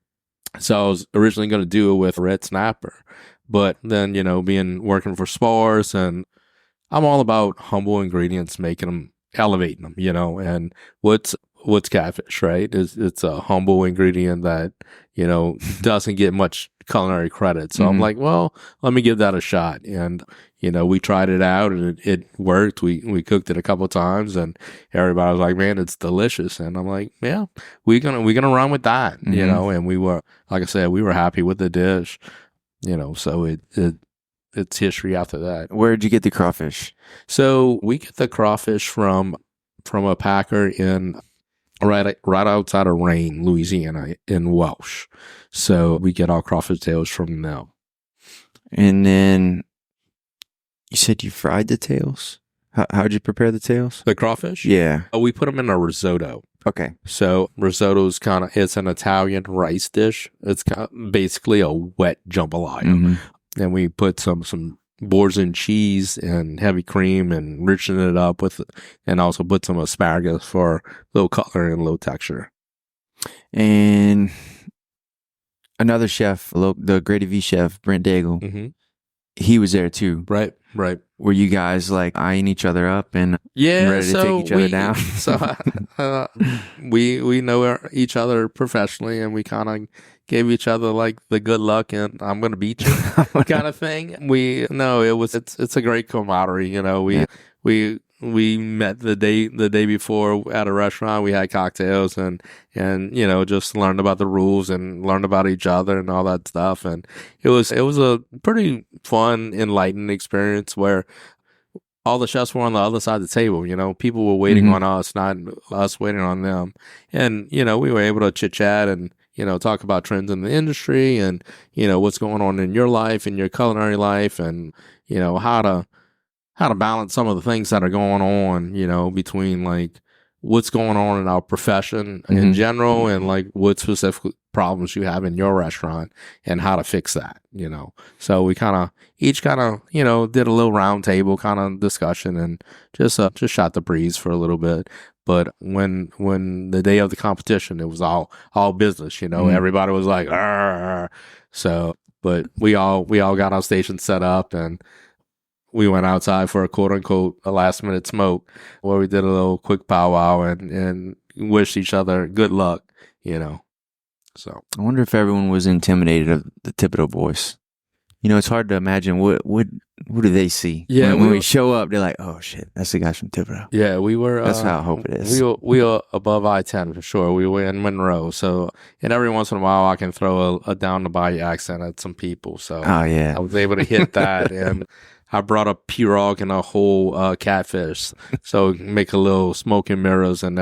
so I was originally going to do it with red snapper. But then, working for Spahrs, and I'm all about humble ingredients, making them, elevating them, and what's catfish, right? It's a humble ingredient that, doesn't get much culinary credit. So I'm like, well, let me give that a shot. And, we tried it out, and it worked. We cooked it a couple of times, and everybody was like, man, it's delicious. And I'm like, yeah, we're gonna run with that, and we were, like I said, we were happy with the dish, so it's history after that. Where'd you get the crawfish? So we get the crawfish from a packer in right outside of Rain, Louisiana, in Welsh. So we get our crawfish tails from them. And then you said you fried the tails? How'd you prepare the tails? The crawfish? Yeah. We put them in a risotto. Okay. So risotto's it's an Italian rice dish. It's basically a wet jambalaya. And we put some boursin cheese and heavy cream and riching it up and also put some asparagus for a little color and a little texture. And another chef, the Grady V chef, Brent Daigle, he was there too. Right. Were you guys like eyeing each other up and ready to take each other down? So we know each other professionally, and we kind of gave each other like the good luck and I'm gonna beat you kind of thing. It's a great camaraderie. We met the day before at a restaurant. We had cocktails and just learned about the rules and learned about each other and all that stuff. And it was a pretty fun, enlightening experience where all the chefs were on the other side of the table. People were waiting on us, not us waiting on them. And we were able to chit chat and talk about trends in the industry and what's going on in your life, in your culinary life, and how to balance some of the things that are going on, between like what's going on in our profession in general and like what specific problems you have in your restaurant and how to fix that, So we each did a little round table kind of discussion and just shot the breeze for a little bit. But when the day of the competition, it was all business, everybody was like, arr. So, but we all got our station set up and we went outside for a quote unquote a last minute smoke where we did a little quick powwow and wished each other good luck, So I wonder if everyone was intimidated of the Thibodaux boys. it's hard to imagine what do they see? Yeah, when we show up, they're like, oh shit, that's the guys from Thibodaux. Yeah, we were. That's how I hope it is. We were above I-10 for sure. We were in Monroe, so and every once in a while I can throw a down the bayou accent at some people. So I was able to hit that, and I brought a pirogue and a whole catfish, so make a little smoke and mirrors, and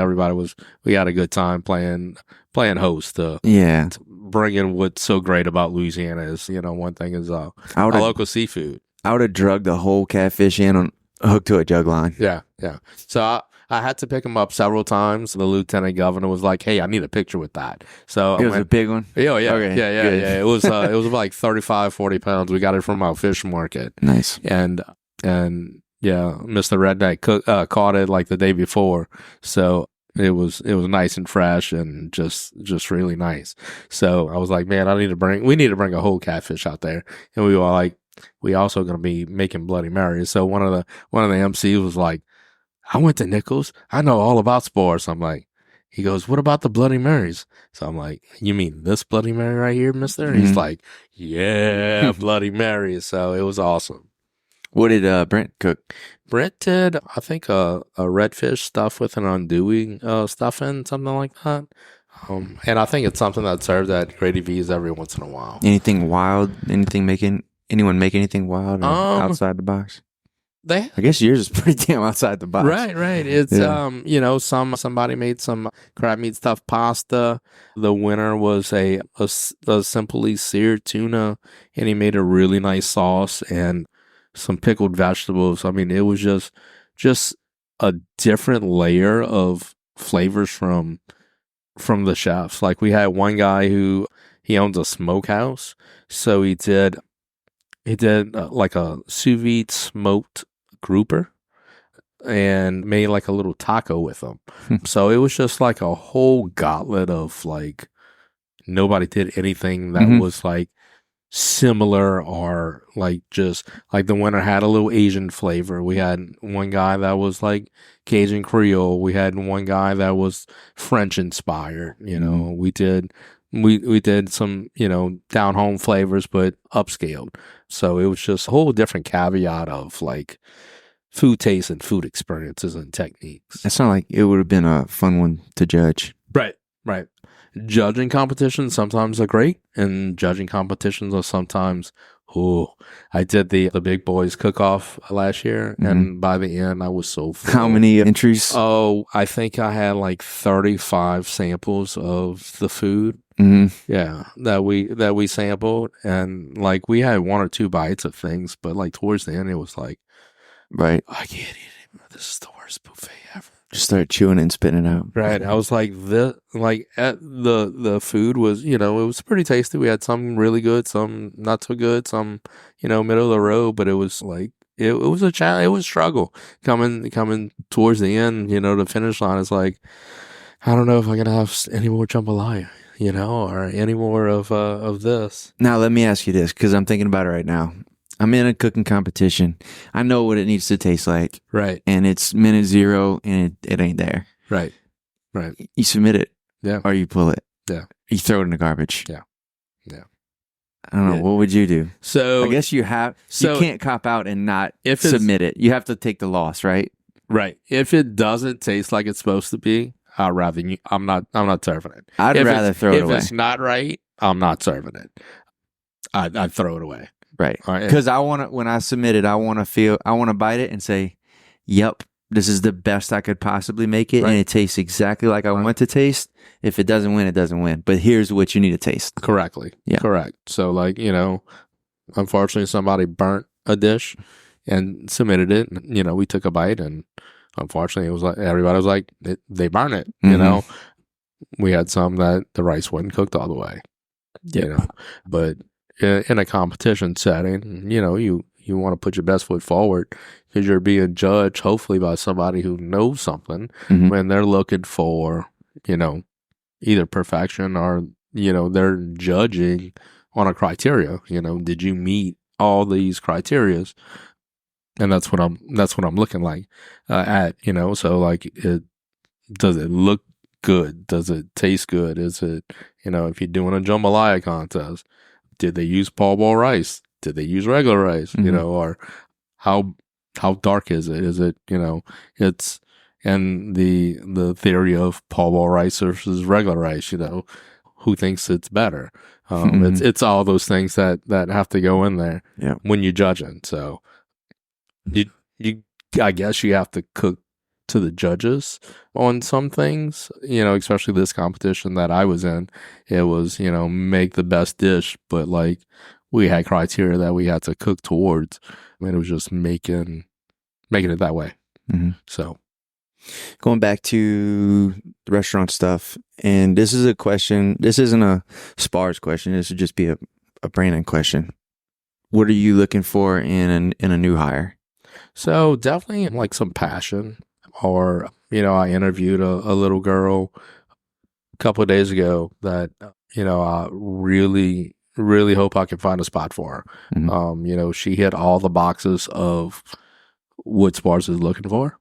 we had a good time playing host. Yeah. Bringing what's so great about Louisiana is, one thing is our local seafood. I would have drugged the whole catfish in on hooked to a jug line. Yeah. So I had to pick him up several times. The lieutenant governor was like, "Hey, I need a picture with that." So it was a big one. Yeah, Okay, yeah. It was like 35, 40 pounds. We got it from our fish market. Nice. And yeah, Mr. Redneck caught it like the day before. So it was nice and fresh and just really nice. So I was like, man, we need to bring a whole catfish out there. And we were like, we also going to be making Bloody Marys. So one of the MCs was like, I went to Nicholls. I know all about Spahr. So I'm like, he goes, what about the Bloody Marys? So I'm like, you mean this Bloody Mary right here, mister? And he's like, yeah, Bloody Mary. So it was awesome. What did Brent cook? Brent did, I think, a redfish stuff with an andouille stuffing, something like that. And I think it's something that's served at Grady V's every once in a while. Anything wild? Anyone make anything wild or outside the box? I guess yours is pretty damn outside the box. Right. It's somebody made some crab meat stuffed pasta. The winner was a simply seared tuna, and he made a really nice sauce and some pickled vegetables. I mean, it was just a different layer of flavors from the chefs. Like we had one guy he owns a smokehouse, so he did like a sous vide smoked grouper and made like a little taco with them. So it was just like a whole gauntlet of like nobody did anything that was like similar or like just like the winner had a little Asian flavor. We had one guy that was like Cajun Creole. We had one guy that was French inspired. We did some down home flavors but upscaled. So it was just a whole different caveat of like food taste and food experiences and techniques. That sounds like it would have been a fun one to judge. Right. Judging competitions sometimes are great, and judging competitions are sometimes, I did the Big Boys cook-off last year, and by the end, I was so full. How many entries? Oh, I think I had like 35 samples of the food. Yeah, that we sampled, and like we had one or two bites of things, but like towards the end, it was like, right, I can't eat it. This is the worst buffet ever. Just start chewing and spitting it out. Right. I was like, the food was, it was pretty tasty. We had some really good, some not so good, some, middle of the road, but it was like, it was a challenge. It was a struggle coming towards the end, the finish line is like, I don't know if I'm going to have any more jambalaya, or any more of this. Now, let me ask you this, because I'm thinking about it right now. I'm in a cooking competition. I know what it needs to taste like. Right. And it's minute zero and it ain't there. Right. You submit it. Yeah. Or you pull it. Yeah. You throw it in the garbage. Yeah. I don't know. What would you do? So I guess you can't cop out and not submit it. You have to take the loss, right? Right. If it doesn't taste like it's supposed to be, I'm not serving it. I'd rather throw it away. If it's not right, I'm not serving it. I'd throw it away. Right. Because when I submit it, I want to bite it and say, yep, this is the best I could possibly make it. Right. And it tastes exactly like I want it to taste. If it doesn't win, it doesn't win. But here's what you need to taste. Correctly. Yeah. Correct. So like, unfortunately somebody burnt a dish and submitted it. And, we took a bite and unfortunately it was like, everybody was like, they burn it. We had some that the rice wasn't cooked all the way. But in a competition setting, you want to put your best foot forward because you're being judged, hopefully, by somebody who knows something when they're looking for, either perfection or, they're judging on a criteria. Did you meet all these criterias? And that's what I'm looking like at. So like, does it look good? Does it taste good? Is it, if you're doing a jambalaya contest? Did they use Paul Ball rice? did they use regular rice, Mhm. or how dark is it? Is it, it's, and the theory of Paul rice versus regular rice, who thinks it's better? Mhm. It's all those things that have to go in there Yeah. when you're judging. So you I guess you have to cook to the judges on some things, especially this competition that I was in. It was, make the best dish, but like we had criteria that we had to cook towards. I mean, it was just making it that way. Mhm. So Going back to the restaurant stuff, and this is a question. This isn't a Spahr's question. This would just be a Brandon question. What are you looking for in a new hire? So definitely like some passion, or, I interviewed a little girl a couple of days ago that, I really, really hope I can find a spot for her. Mhm. She hit all the boxes of what Spahr's is looking for,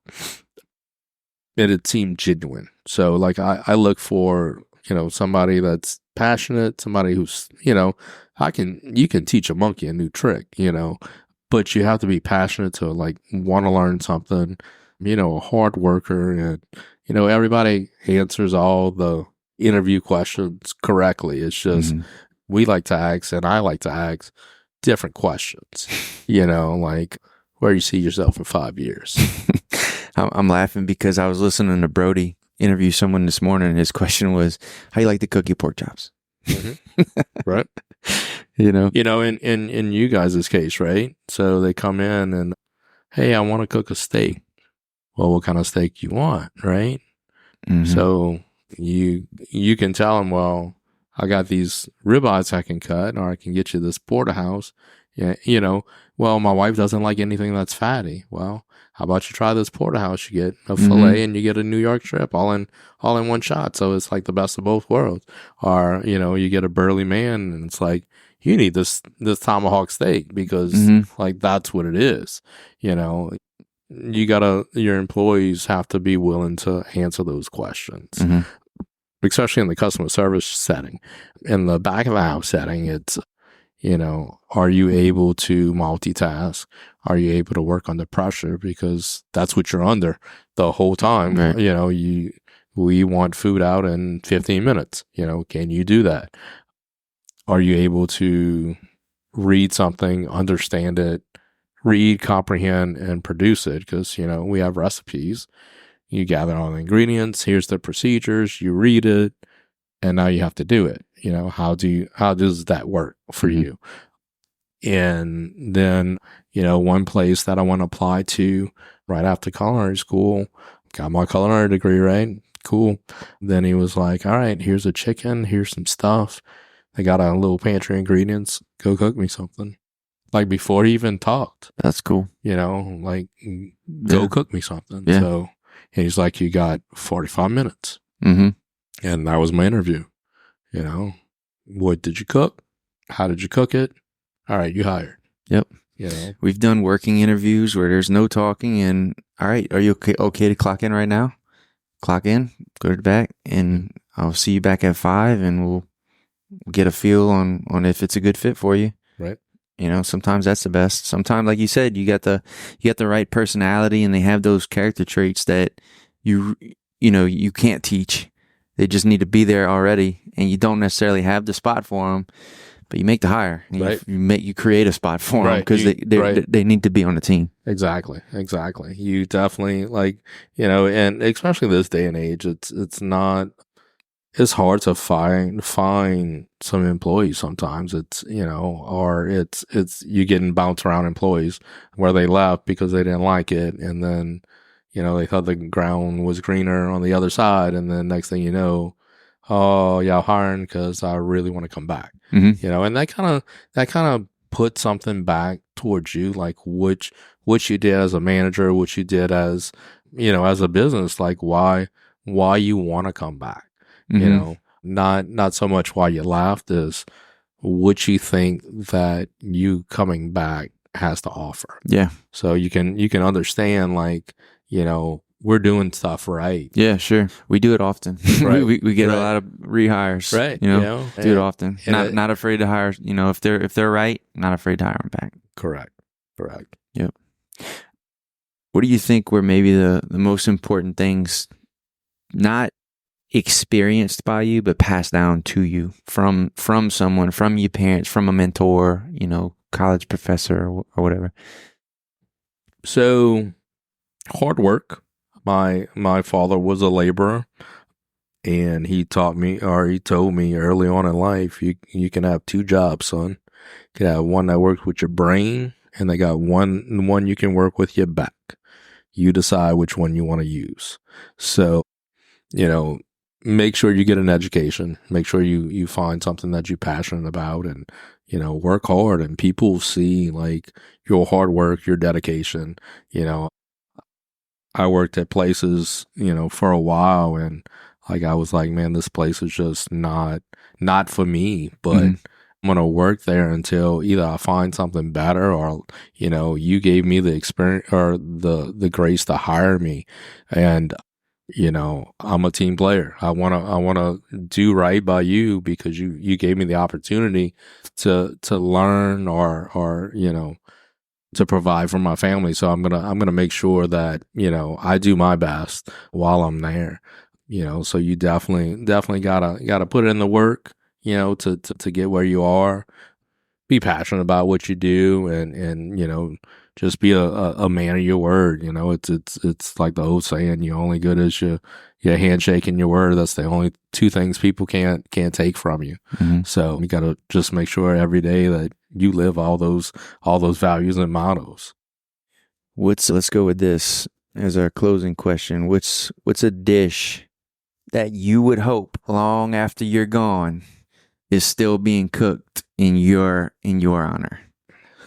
and it seemed genuine. So like I look for, somebody that's passionate, somebody who's, you can teach a monkey a new trick, but you have to be passionate to like want to learn something, a hard worker, and, everybody answers all the interview questions correctly. It's just, Mhm. we like to ask, and I like to ask different questions, like where you see yourself in 5 years. I'm laughing because I was listening to Brody interview someone this morning, and his question was, "How you like to cook your pork chops?" Right. In you guys' case, right? So they come in and, hey, I want to cook a steak. Well, what kind of steak you want, right? Mhm. So you can tell them, well, I got these ribeyes I can cut, or I can get you this porterhouse. Yeah, well, my wife doesn't like anything that's fatty. Well, how about you try this porterhouse? You get a fillet and you get a New York strip all in one shot. So it's like the best of both worlds. Or, you get a burly man and it's like, you need this tomahawk steak because like that's what it is. Your employees have to be willing to answer those questions, especially in the customer service setting. In the back of the house setting, it's, are you able to multitask? Are you able to work under pressure? Because that's what you're under the whole time. Right. We want food out in 15 minutes. Can you do that? Are you able to read something, understand it, read, comprehend, and produce it? Because, we have recipes. You gather all the ingredients. Here's the procedures. You read it, and now you have to do it. How does that work for you? And then, one place that I want to apply to right after culinary school, got my culinary degree, right? Cool. Then he was like, all right, here's a chicken. Here's some stuff. They got a little pantry ingredients. Go cook me something. Like before he even talked. That's cool. Like go cook me something. Yeah. So he's like, you got 45 minutes. Mm-hmm. And that was my interview. What did you cook? How did you cook it? All right, you hired. Yep. We've done working interviews where there's no talking and, all right, are you okay to clock in right now? Clock in, go to the back, and I'll see you back at 5 and we'll get a feel on if it's a good fit for you. Right. Sometimes that's the best. Sometimes, like you said, you got the right personality and they have those character traits that you can't teach. They just need to be there already, and you don't necessarily have the spot for them, but you make the hire. Right. You create a spot for them because they need to be on the team. Exactly. You definitely and especially this day and age, it's hard to find some employees sometimes. It's, or it's you getting bounced around employees where they left because they didn't like it. And then, they thought the ground was greener on the other side. And then next thing you know, oh, y'all hiring because I really want to come back. Mm-hmm. And that kind of put something back towards you, like what you did as a manager, what you did as, as a business, like why you want to come back. Mm-hmm. Not so much why you left, is what you think that you coming back has to offer. Yeah. So you can understand, like, we're doing stuff right. Yeah, sure. We do it often. Right. we get a lot of rehires. Right. Do it often. and Not afraid to hire. If they're right, not afraid to hire them back. Correct. Yep. What do you think were maybe the most important things, not experienced by you, but passed down to you from someone, from your parents, from a mentor, college professor or whatever? So, hard work. My father was a laborer, and he told me early on in life, you can have two jobs, son. You can have one that works with your brain, and they got one you can work with your back. You decide which one you want to use. So, make sure you get an education. Make sure you find something that you're passionate about, and work hard. And people see like your hard work, your dedication. I worked at places, for a while, and like I was like, man, this place is just not for me. But I'm gonna work there until either I find something better, or you gave me the experience or the grace to hire me, and I'm a team player. I wanna do right by you because you gave me the opportunity to learn or to provide for my family. So I'm gonna make sure that I do my best while I'm there. So you definitely gotta put in the work. To get where you are, be passionate about what you do, and just be a man of your word. It's like the old saying, you're only good as your handshake and your word. That's the only two things people can't take from you. Mm-hmm. So you gotta just make sure every day that you live all those values and mottos. Let's go with this as our closing question. What's a dish that you would hope long after you're gone is still being cooked in your honor?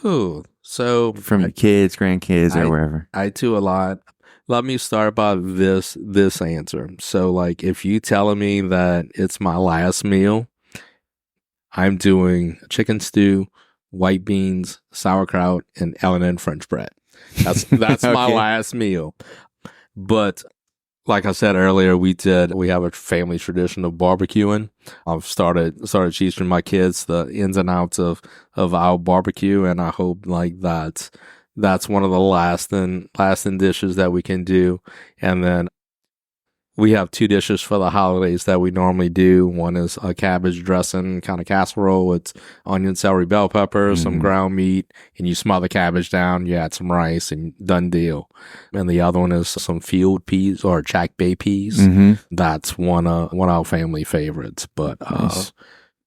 Ooh, so from your kids, grandkids, or wherever. I do a lot. Let me start by this answer. So, like, if you telling me that it's my last meal, I'm doing chicken stew, white beans, sauerkraut, and L&N French bread. That's Okay. my last meal. But like I said earlier, we have a family tradition of barbecuing. I've started teaching my kids the ins and outs of our barbecue, and I hope like that's one of the lasting dishes that we can do. And then we have two dishes for the holidays that we normally do. One is a cabbage dressing kind of casserole. It's onion, celery, bell pepper, some ground meat, and you smother the cabbage down. You add some rice, and done deal. And the other one is some field peas or jack bay peas. That's one of our family favorites. But Nice.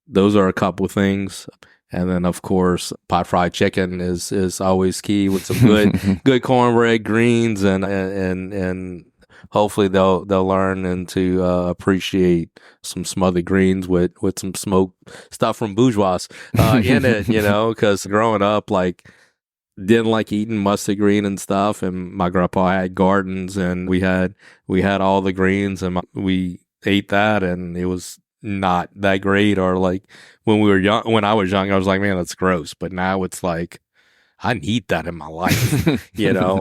Those are a couple of things. And then, of course, pot fried chicken is always key with some good cornbread, greens, and hopefully they'll learn and to appreciate some smothered greens with some smoked stuff from Bourgeois in it, because growing up, like, didn't like eating mustard green and stuff, and my grandpa had gardens, and we had all the greens, and we ate that, and it was not that great. Or like when I was young, I was like, man, that's gross. But now it's like, I need that in my life,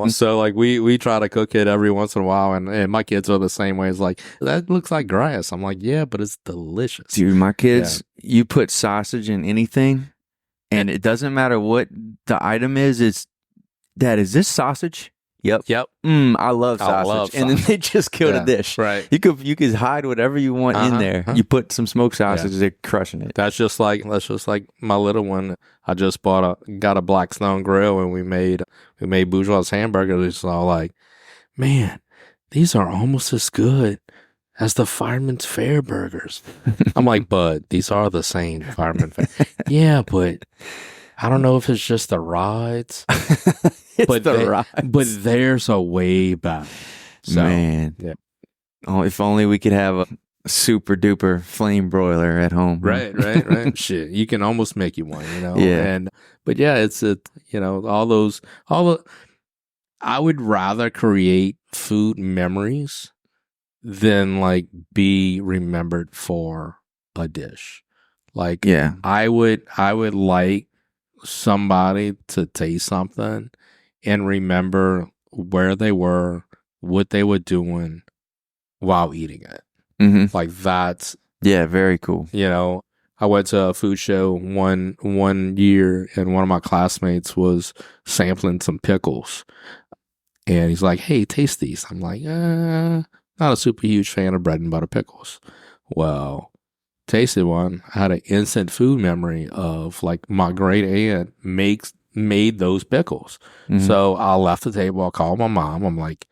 So like we try to cook it every once in a while, and my kids are the same way. It's like, that looks like grass. I'm like, yeah, but it's delicious. Dude, my kids, you put sausage in anything, and it doesn't matter what the item is. Is this sausage? Yep. I love sausage. And then they just kill the dish. Right. You could hide whatever you want in there. You put some smoked sausage, they're crushing it. That's just like my little one. I just got a Blackstone grill, and we made Bourgeois hamburgers. It's all like, man, these are almost as good as the Fireman's Fare burgers. I'm like, but these are the same Fireman's Fare. Yeah, but I don't know if it's just the rides. But there's a way back. So, man. Yeah. Oh, if only we could have a super duper flame broiler at home. Right. Shit, you can almost make you one, Yeah. But yeah, it's I would rather create food memories than like be remembered for a dish. Like, yeah, I would like somebody to taste something and remember where they were, what they were doing while eating it. Mm-hmm. Like that's, Yeah, very cool. you know, I went to a food show one year, and one of my classmates was sampling some pickles, and he's like, "Hey, taste these." I'm like, not a super huge fan of bread and butter pickles. Well, tasted one. I had an instant food memory of like my great aunt made those pickles. Mhm. So I left the table. I called my mom. I'm like,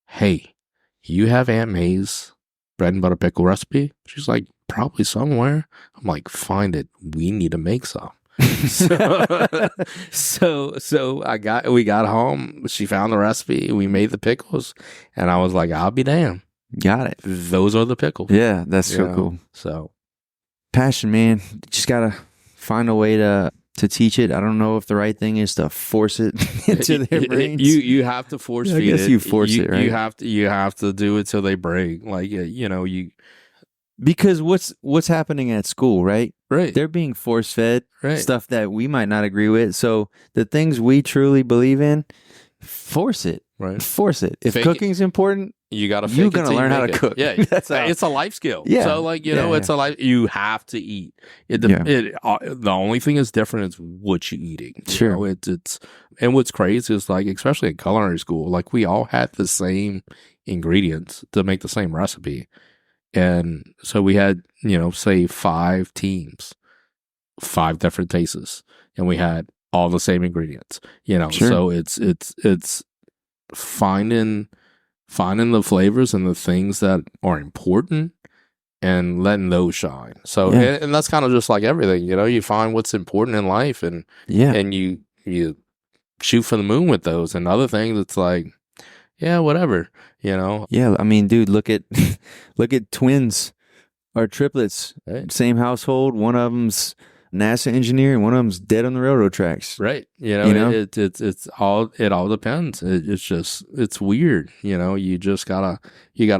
"Hey, you have Aunt May's bread and butter pickle recipe?" She's like, "Probably somewhere." I'm like, "Find it. We need to make some." so we got home. She found the recipe. We made the pickles, and I was like, "I'll be damned. Got it. Those are the pickles." Yeah, that's You so know? cool. So Passion, man. Just gotta find a way to teach it. I don't know if the right thing is to force it into their brains. You have to force I feed guess it. you force it, right? You have to do it till they break. Like you Because what's happening at school, right? right. They're being force fed Right. stuff that we might not agree with. So the things we truly believe in, force it. Right. Force it. If Fake it. cooking's important, You got to. you're gonna learn how to cook. Yeah, That's how. it's a life skill. Yeah. So like Yeah, it's a life. You have to eat. The only thing is different is what you're eating. You Sure. know, it's and what's crazy is like especially in culinary school, like we all had the same ingredients to make the same recipe, and so we had say 5 teams, 5 different tastes, and we had all the same ingredients. Sure. So it's finding the flavors and the things that are important and letting those shine. So, Yeah. and that's kind of just like everything, you find what's important in life and Yeah. you shoot for the moon with those, and other things it's like, yeah, whatever, Yeah. I mean, dude, look at twins or triplets, Right. same household. One of them's NASA engineer and one of them's dead on the railroad tracks. Right. know? It all depends. It's weird. You just gotta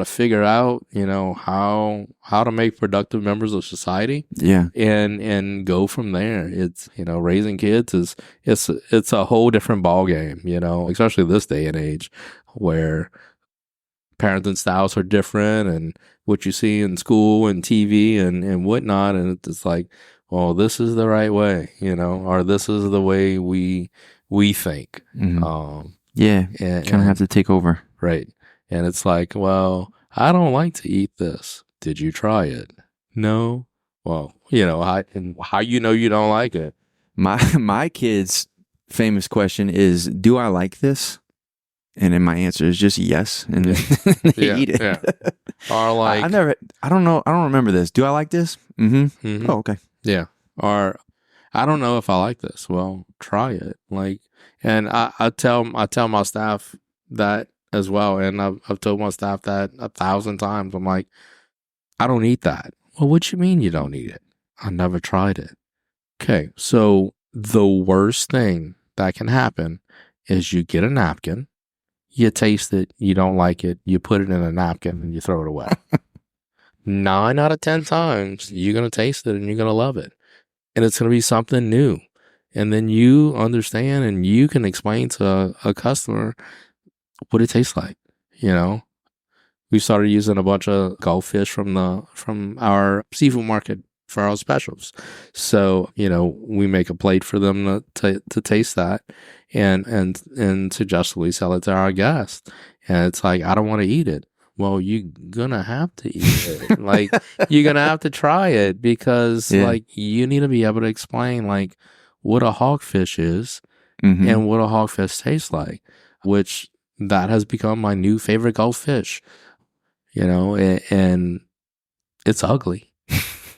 figure out, how to make productive members of society Yeah. and go from there. It's, raising kids it's a whole different ball game, especially this day and age where parenting styles are different and what you see in school and TV and whatnot. And it's like, well, this is the right way, or this is the way we think. Mhm. Yeah. And, Kind of have to take over. right. And it's like, well, I don't like to eat this. Did you try it? No. Well, how you don't like it? My kids' famous question is, "Do I like this?" And then my answer is just yes, and then they eat it. Yeah. Or like, I don't know. I don't remember this. Do I like this? Mm-hmm. Mhm. Oh, okay. Yeah. Or I don't know if I like this. Well, try it. Like, and I tell my staff that as well. And I've told my staff that 1,000 times. I'm like, I don't eat that. Well, what you mean you don't eat it? I never tried it. Okay. So the worst thing that can happen is you get a napkin, you taste it, you don't like it, you put it in a napkin and you throw it away. 9 out of 10 times, you're going to taste it and you're going to love it. And it's going to be something new. And then you understand and you can explain to a customer what it tastes like. We started using a bunch of Gulf fish from our seafood market for our specials. So, we make a plate for them to taste that and suggestively sell it to our guests. And it's like, I don't want to eat it. Well, you're gonna have to eat it. Like, you're gonna have to try it because like you need to be able to explain like what a hogfish is Mhm. and what a hogfish tastes like, which that has become my new favorite Gulf fish. And it's ugly.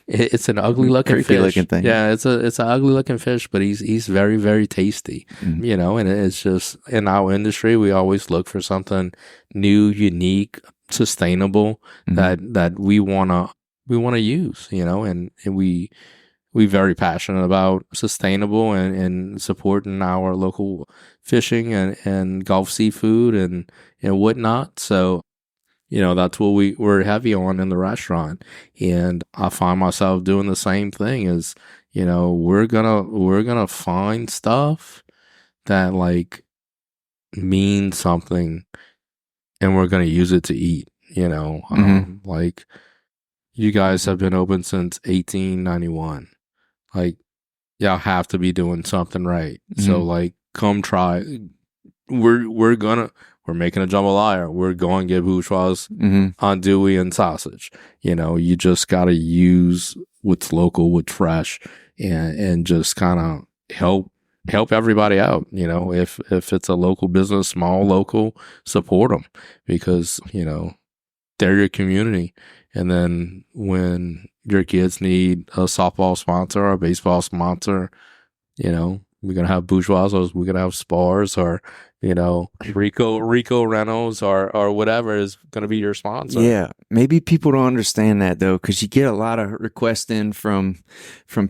It's an ugly looking Creepy fish. looking thing. Yeah, it's an ugly looking fish, but he's very, very tasty. Mm. And it's just in our industry, we always look for something new, unique, sustainable Mhm. that we wanna use. And we very passionate about sustainable and supporting our local fishing and Gulf seafood and whatnot. So, that's what we're heavy on in the restaurant. And I find myself doing the same thing is, we're gonna find stuff that like means something and we're going to use it to eat, you know. Like, you guys have been open since 1891. Like, y'all have to be doing something right. So, like, come try. We're making a jambalaya. We're going to get bourgeois andouille and sausage. You know, you just got to use what's local, what's fresh, and just kind of help everybody out. You know, if it's a local business, small local, support them, because, you know, they're your community. And then when your kids need a softball sponsor or a baseball sponsor, you know, we're going to have Bourgeois, or we're going to have Spars, or, you know, Rico Reynolds, or whatever is going to be your sponsor. Yeah. Maybe people don't understand that, though, because you get a lot of requests in from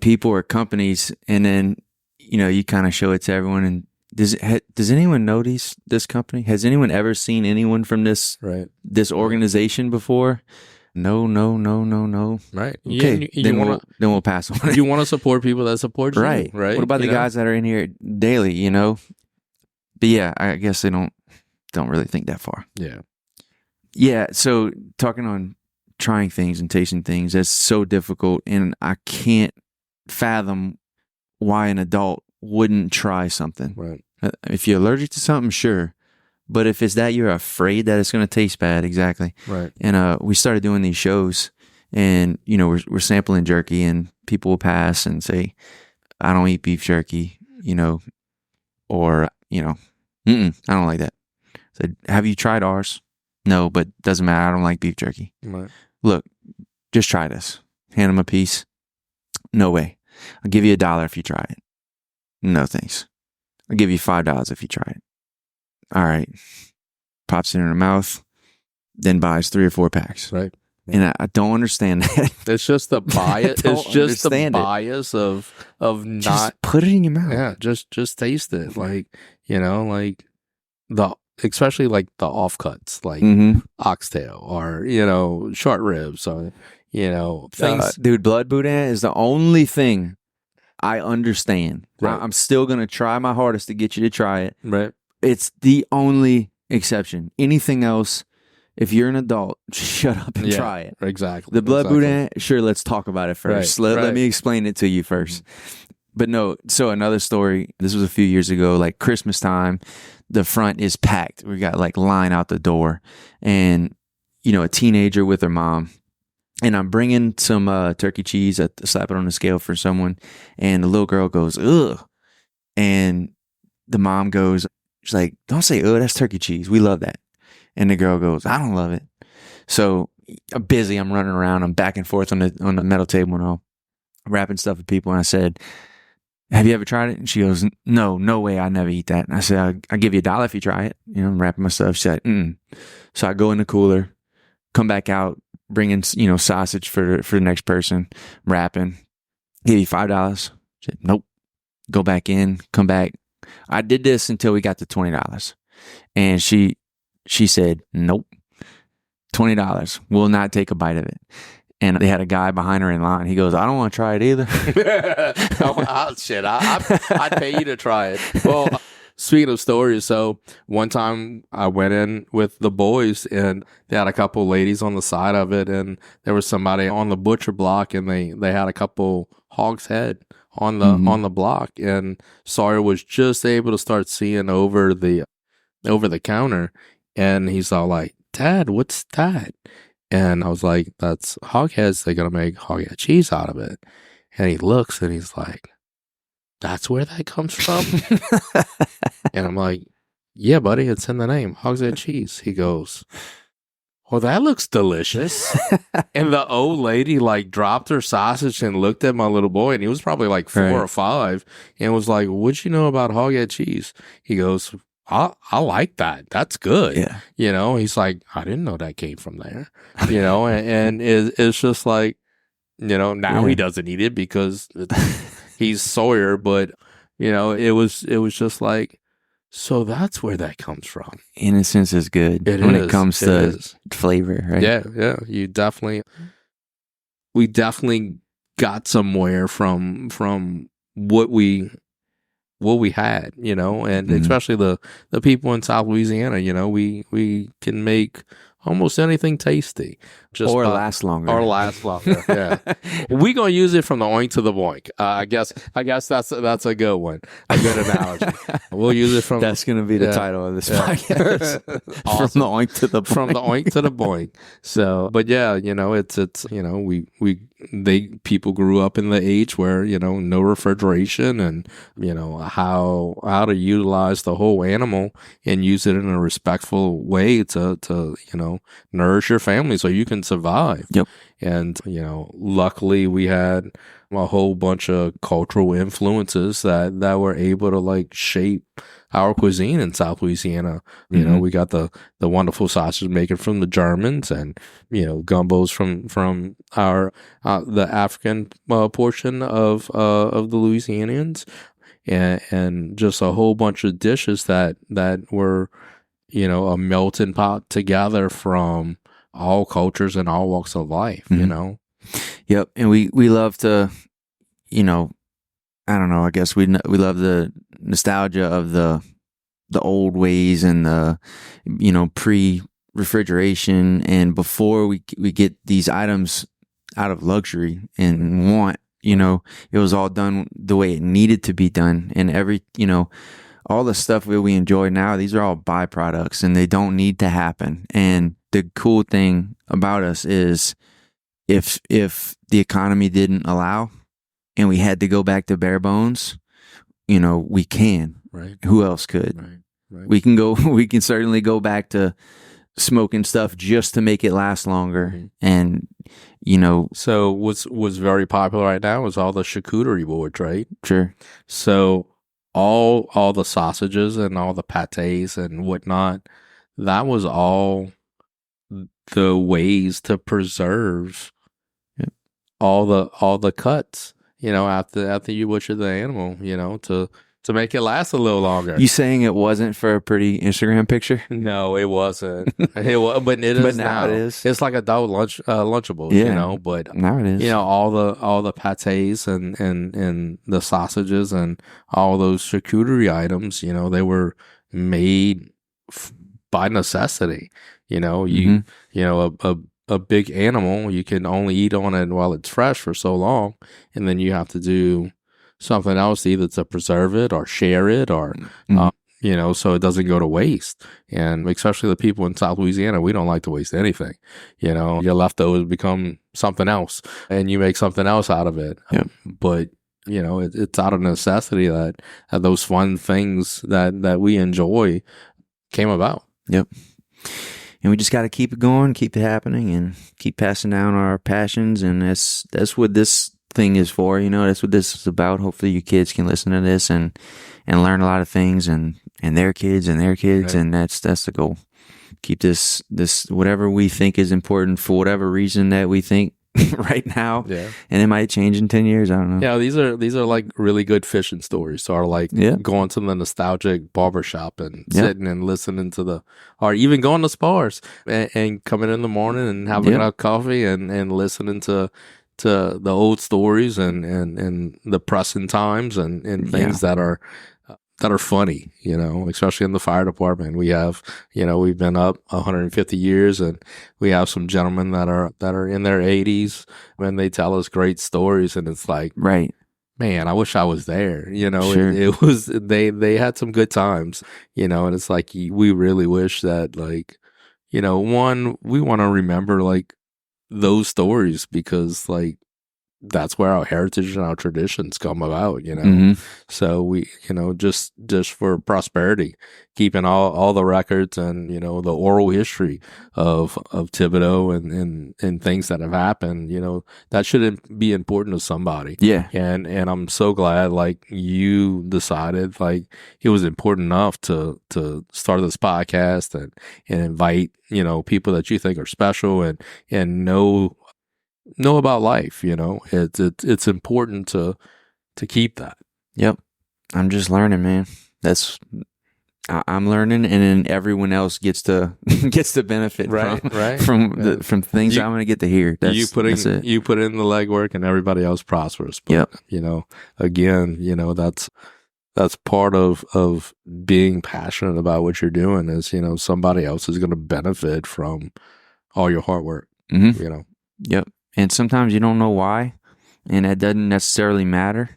people or companies, and then, you know, you kind of show it to everyone. And does anyone know this company? Has anyone ever seen anyone from this organization before? No. Right. Okay. Then we'll pass on it. You want to support people that support you. Right. Right. What about the guys that are in here daily, you know? But yeah, I guess they don't really think that far. Yeah. Yeah. So talking on trying things and tasting things, that's so difficult. And I can't fathom why an adult wouldn't try something. Right. If you're allergic to something, sure. But if it's that you're afraid that it's going to taste bad, exactly. Right. And we started doing these shows, and, you know, we're sampling jerky, and people will pass and say, I don't eat beef jerky, you know, or, you know, I don't like that. I said, have you tried ours? No, but doesn't matter. I don't like beef jerky. Right. Look, just try this. Hand them a piece. No way. I'll give you $1 if you try it. No thanks. I'll give you $5 if you try it. All right. Pops it in her mouth, then buys 3 or 4 packs. Right. And I don't understand that. It's just the bias. It's just the bias of not. Just put it in your mouth. Yeah. Just taste it. Like, you know, like especially like the offcuts, like oxtail, or, you know, short ribs, or, you know, things. Dude, blood boudin is the only thing I understand. Right. I'm still going to try my hardest to get you to try it. Right. It's the only exception. Anything else, if you're an adult, shut up and try it. Exactly. The blood boudin, sure, let's talk about it first. Right. Let me explain it to you first. But no, so another story, this was a few years ago, like Christmas time, the front is packed. We got like line out the door, and, you know, a teenager with her mom. And I'm bringing some turkey cheese, slap it on the scale for someone, and the little girl goes, ugh. And the mom goes, she's like, don't say, ugh, that's turkey cheese. We love that. And the girl goes, I don't love it. So I'm busy. I'm running around. I'm back and forth on the metal table, and all wrapping stuff with people. And I said, have you ever tried it? And she goes, no way. I never eat that. And I said, I'll give you $1 if you try it. You know, I'm wrapping my stuff. She said, So I go in the cooler, come back out, bring in, you know, sausage for the next person, wrapping, give you $5. She said, nope. Go back in, come back. I did this until we got to $20. And she said, nope, $20. Will not take a bite of it. And they had a guy behind her in line. He goes, I don't want to try it either. Shit, I'd pay you to try it. Well, speaking of stories, so one time I went in with the boys, and they had a couple ladies on the side of it, and there was somebody on the butcher block, and they had a couple hog's head on the block, and Sawyer was just able to start seeing over the counter, and he's all like, Dad, what's that? And I was like, that's hog heads. They're going to make hog head cheese out of it. And he looks, and he's like, that's where that comes from? And I'm like, yeah, buddy, it's in the name, hog's head cheese. He goes, well, that looks delicious. And the old lady like dropped her sausage and looked at my little boy, and he was probably like 4 or 5, and was like, what'd you know about hog head cheese? He goes, I like that. That's good. Yeah. You know, he's like, I didn't know that came from there. You know, and it's just like, you know, now he doesn't eat it because he's Sawyer, but, you know, it was just like, so that's where that comes from. Innocence is good when it comes to flavor, right? Yeah. We definitely got somewhere from what we what we had, and especially the people in South Louisiana, we can make almost anything tasty. Last longer. Yeah. We're going to use it from the oink to the boink. I guess that's a good one. A good analogy. We'll use it from... That's going to be the title of this podcast. Awesome. From the oink to the boink. From the oink to the boink. So, but yeah, people grew up in the age where, no refrigeration and, how to utilize the whole animal and use it in a respectful way to nourish your family so you can survive. Yep. And, luckily we had a whole bunch of cultural influences that were able to like shape our cuisine in South Louisiana. We got the wonderful sausage making from the Germans, and gumbos from our the African portion of the Louisianians, and just a whole bunch of dishes that were a melting pot together from all cultures and all walks of life. Yep. And we love to, I don't know, I guess we love the nostalgia of the old ways and the, pre-refrigeration, and before we get these items out of luxury and want, it was all done the way it needed to be done. And all the stuff that we enjoy now, these are all byproducts and they don't need to happen. And the cool thing about us is if the economy didn't allow and we had to go back to bare bones, we can. Right. Who else could? Right. We can certainly go back to smoking stuff just to make it last longer. And, So what's very popular right now is all the charcuterie boards, right? Sure. So all the sausages and all the pâtés and whatnot, that was all the ways to preserve all the cuts, after you butcher the animal, to make it last a little longer. You saying it wasn't for a pretty Instagram picture? No, it wasn't. But it is but now. It is. It's like adult lunchable, but now it is. All the pâtés and the sausages and all those charcuterie items, they were made by necessity. A big animal, you can only eat on it while it's fresh for so long, and then you have to do something else either to preserve it or share it or so it doesn't go to waste. And especially the people in South Louisiana, we don't like to waste anything. Your leftovers become something else and you make something else out of it. Yep. But it's out of necessity that those fun things that we enjoy came about. Yep. And we just got to keep it going, keep it happening, and keep passing down our passions. And that's what this thing is for. That's what this is about. Hopefully you kids can listen to this and learn a lot of things, and their kids and their kids. Right. And that's the goal. Keep this whatever we think is important for whatever reason that we think right now. Yeah. And it might change in 10 years. I don't know. Yeah, these are like really good fishing stories. Or like going to the nostalgic barbershop and sitting and listening to or even going to Spahr's and coming in the morning and having a coffee and listening to the old stories and the pressing times and things that are funny, especially in the fire department. We have, we've been up 150 years, and we have some gentlemen that are in their 80s, and they tell us great stories, and it's like, right, man, I wish I was there. Sure. It was they had some good times, and it's like we really wish that, like, one, we want to remember like those stories because like that's where our heritage and our traditions come about, So we, just for prosperity, keeping all the records and, the oral history of Thibodaux and things that have happened, that should be important to somebody. Yeah. And I'm so glad like you decided like it was important enough to start this podcast and invite, people that you think are special and know about life. It's important to keep that. Yep. I'm just learning, man. I'm learning, and then everyone else gets to benefit from things I'm going to get to hear. You put in the legwork, and everybody else prospers. But, again, that's part of being passionate about what you're doing is, you know, somebody else is going to benefit from all your hard work, Mm-hmm. you know? Yep. And sometimes you don't know why, and that doesn't necessarily matter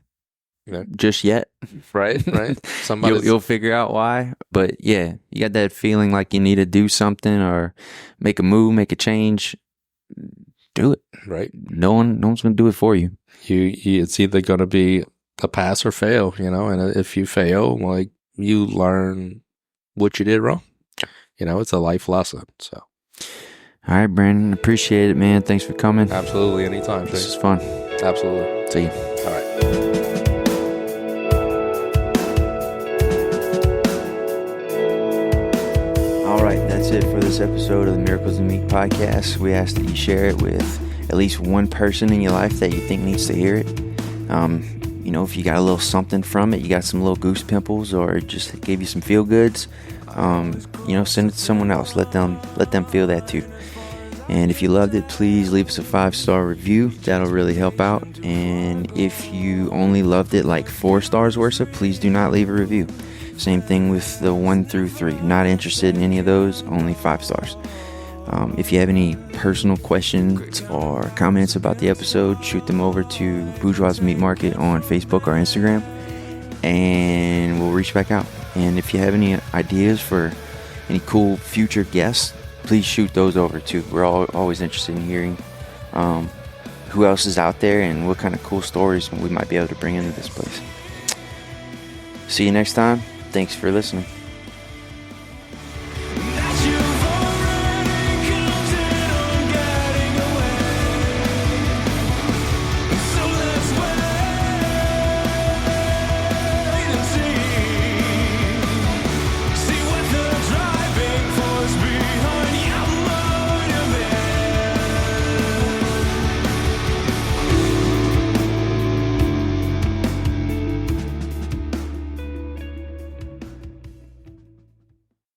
just yet. Right. You'll figure out why. But yeah, you got that feeling like you need to do something or make a move, make a change. Do it. Right. No one's going to do it for you. It's either going to be a pass or fail, you know, and if you fail, like, you learn what you did wrong. You know, it's a life lesson. So, all right, Brandon, appreciate it, man. Thanks for coming. Absolutely, anytime. This is fun. Absolutely. See you. All right. All right, that's it for this episode of the Miracles of Meat podcast. We ask that you share it with at least one person in your life that you think needs to hear it. You know, if you got a little something from it, you got some little goose pimples, or it just gave you some feel goods, you know, send it to someone else. Let them feel that too. And if you loved it, please leave us a 5-star review. That'll really help out. And if you only loved it like 4 stars worth, please do not leave a review. Same thing with the 1 through 3. Not interested in any of those, only 5 stars. If you have any personal questions or comments about the episode, shoot them over to Bourgeois Meat Market on Facebook or Instagram, and we'll reach back out. And if you have any ideas for any cool future guests, please shoot those over too. We're always interested in hearing who else is out there and what kind of cool stories we might be able to bring into this place. See you next time. Thanks for listening.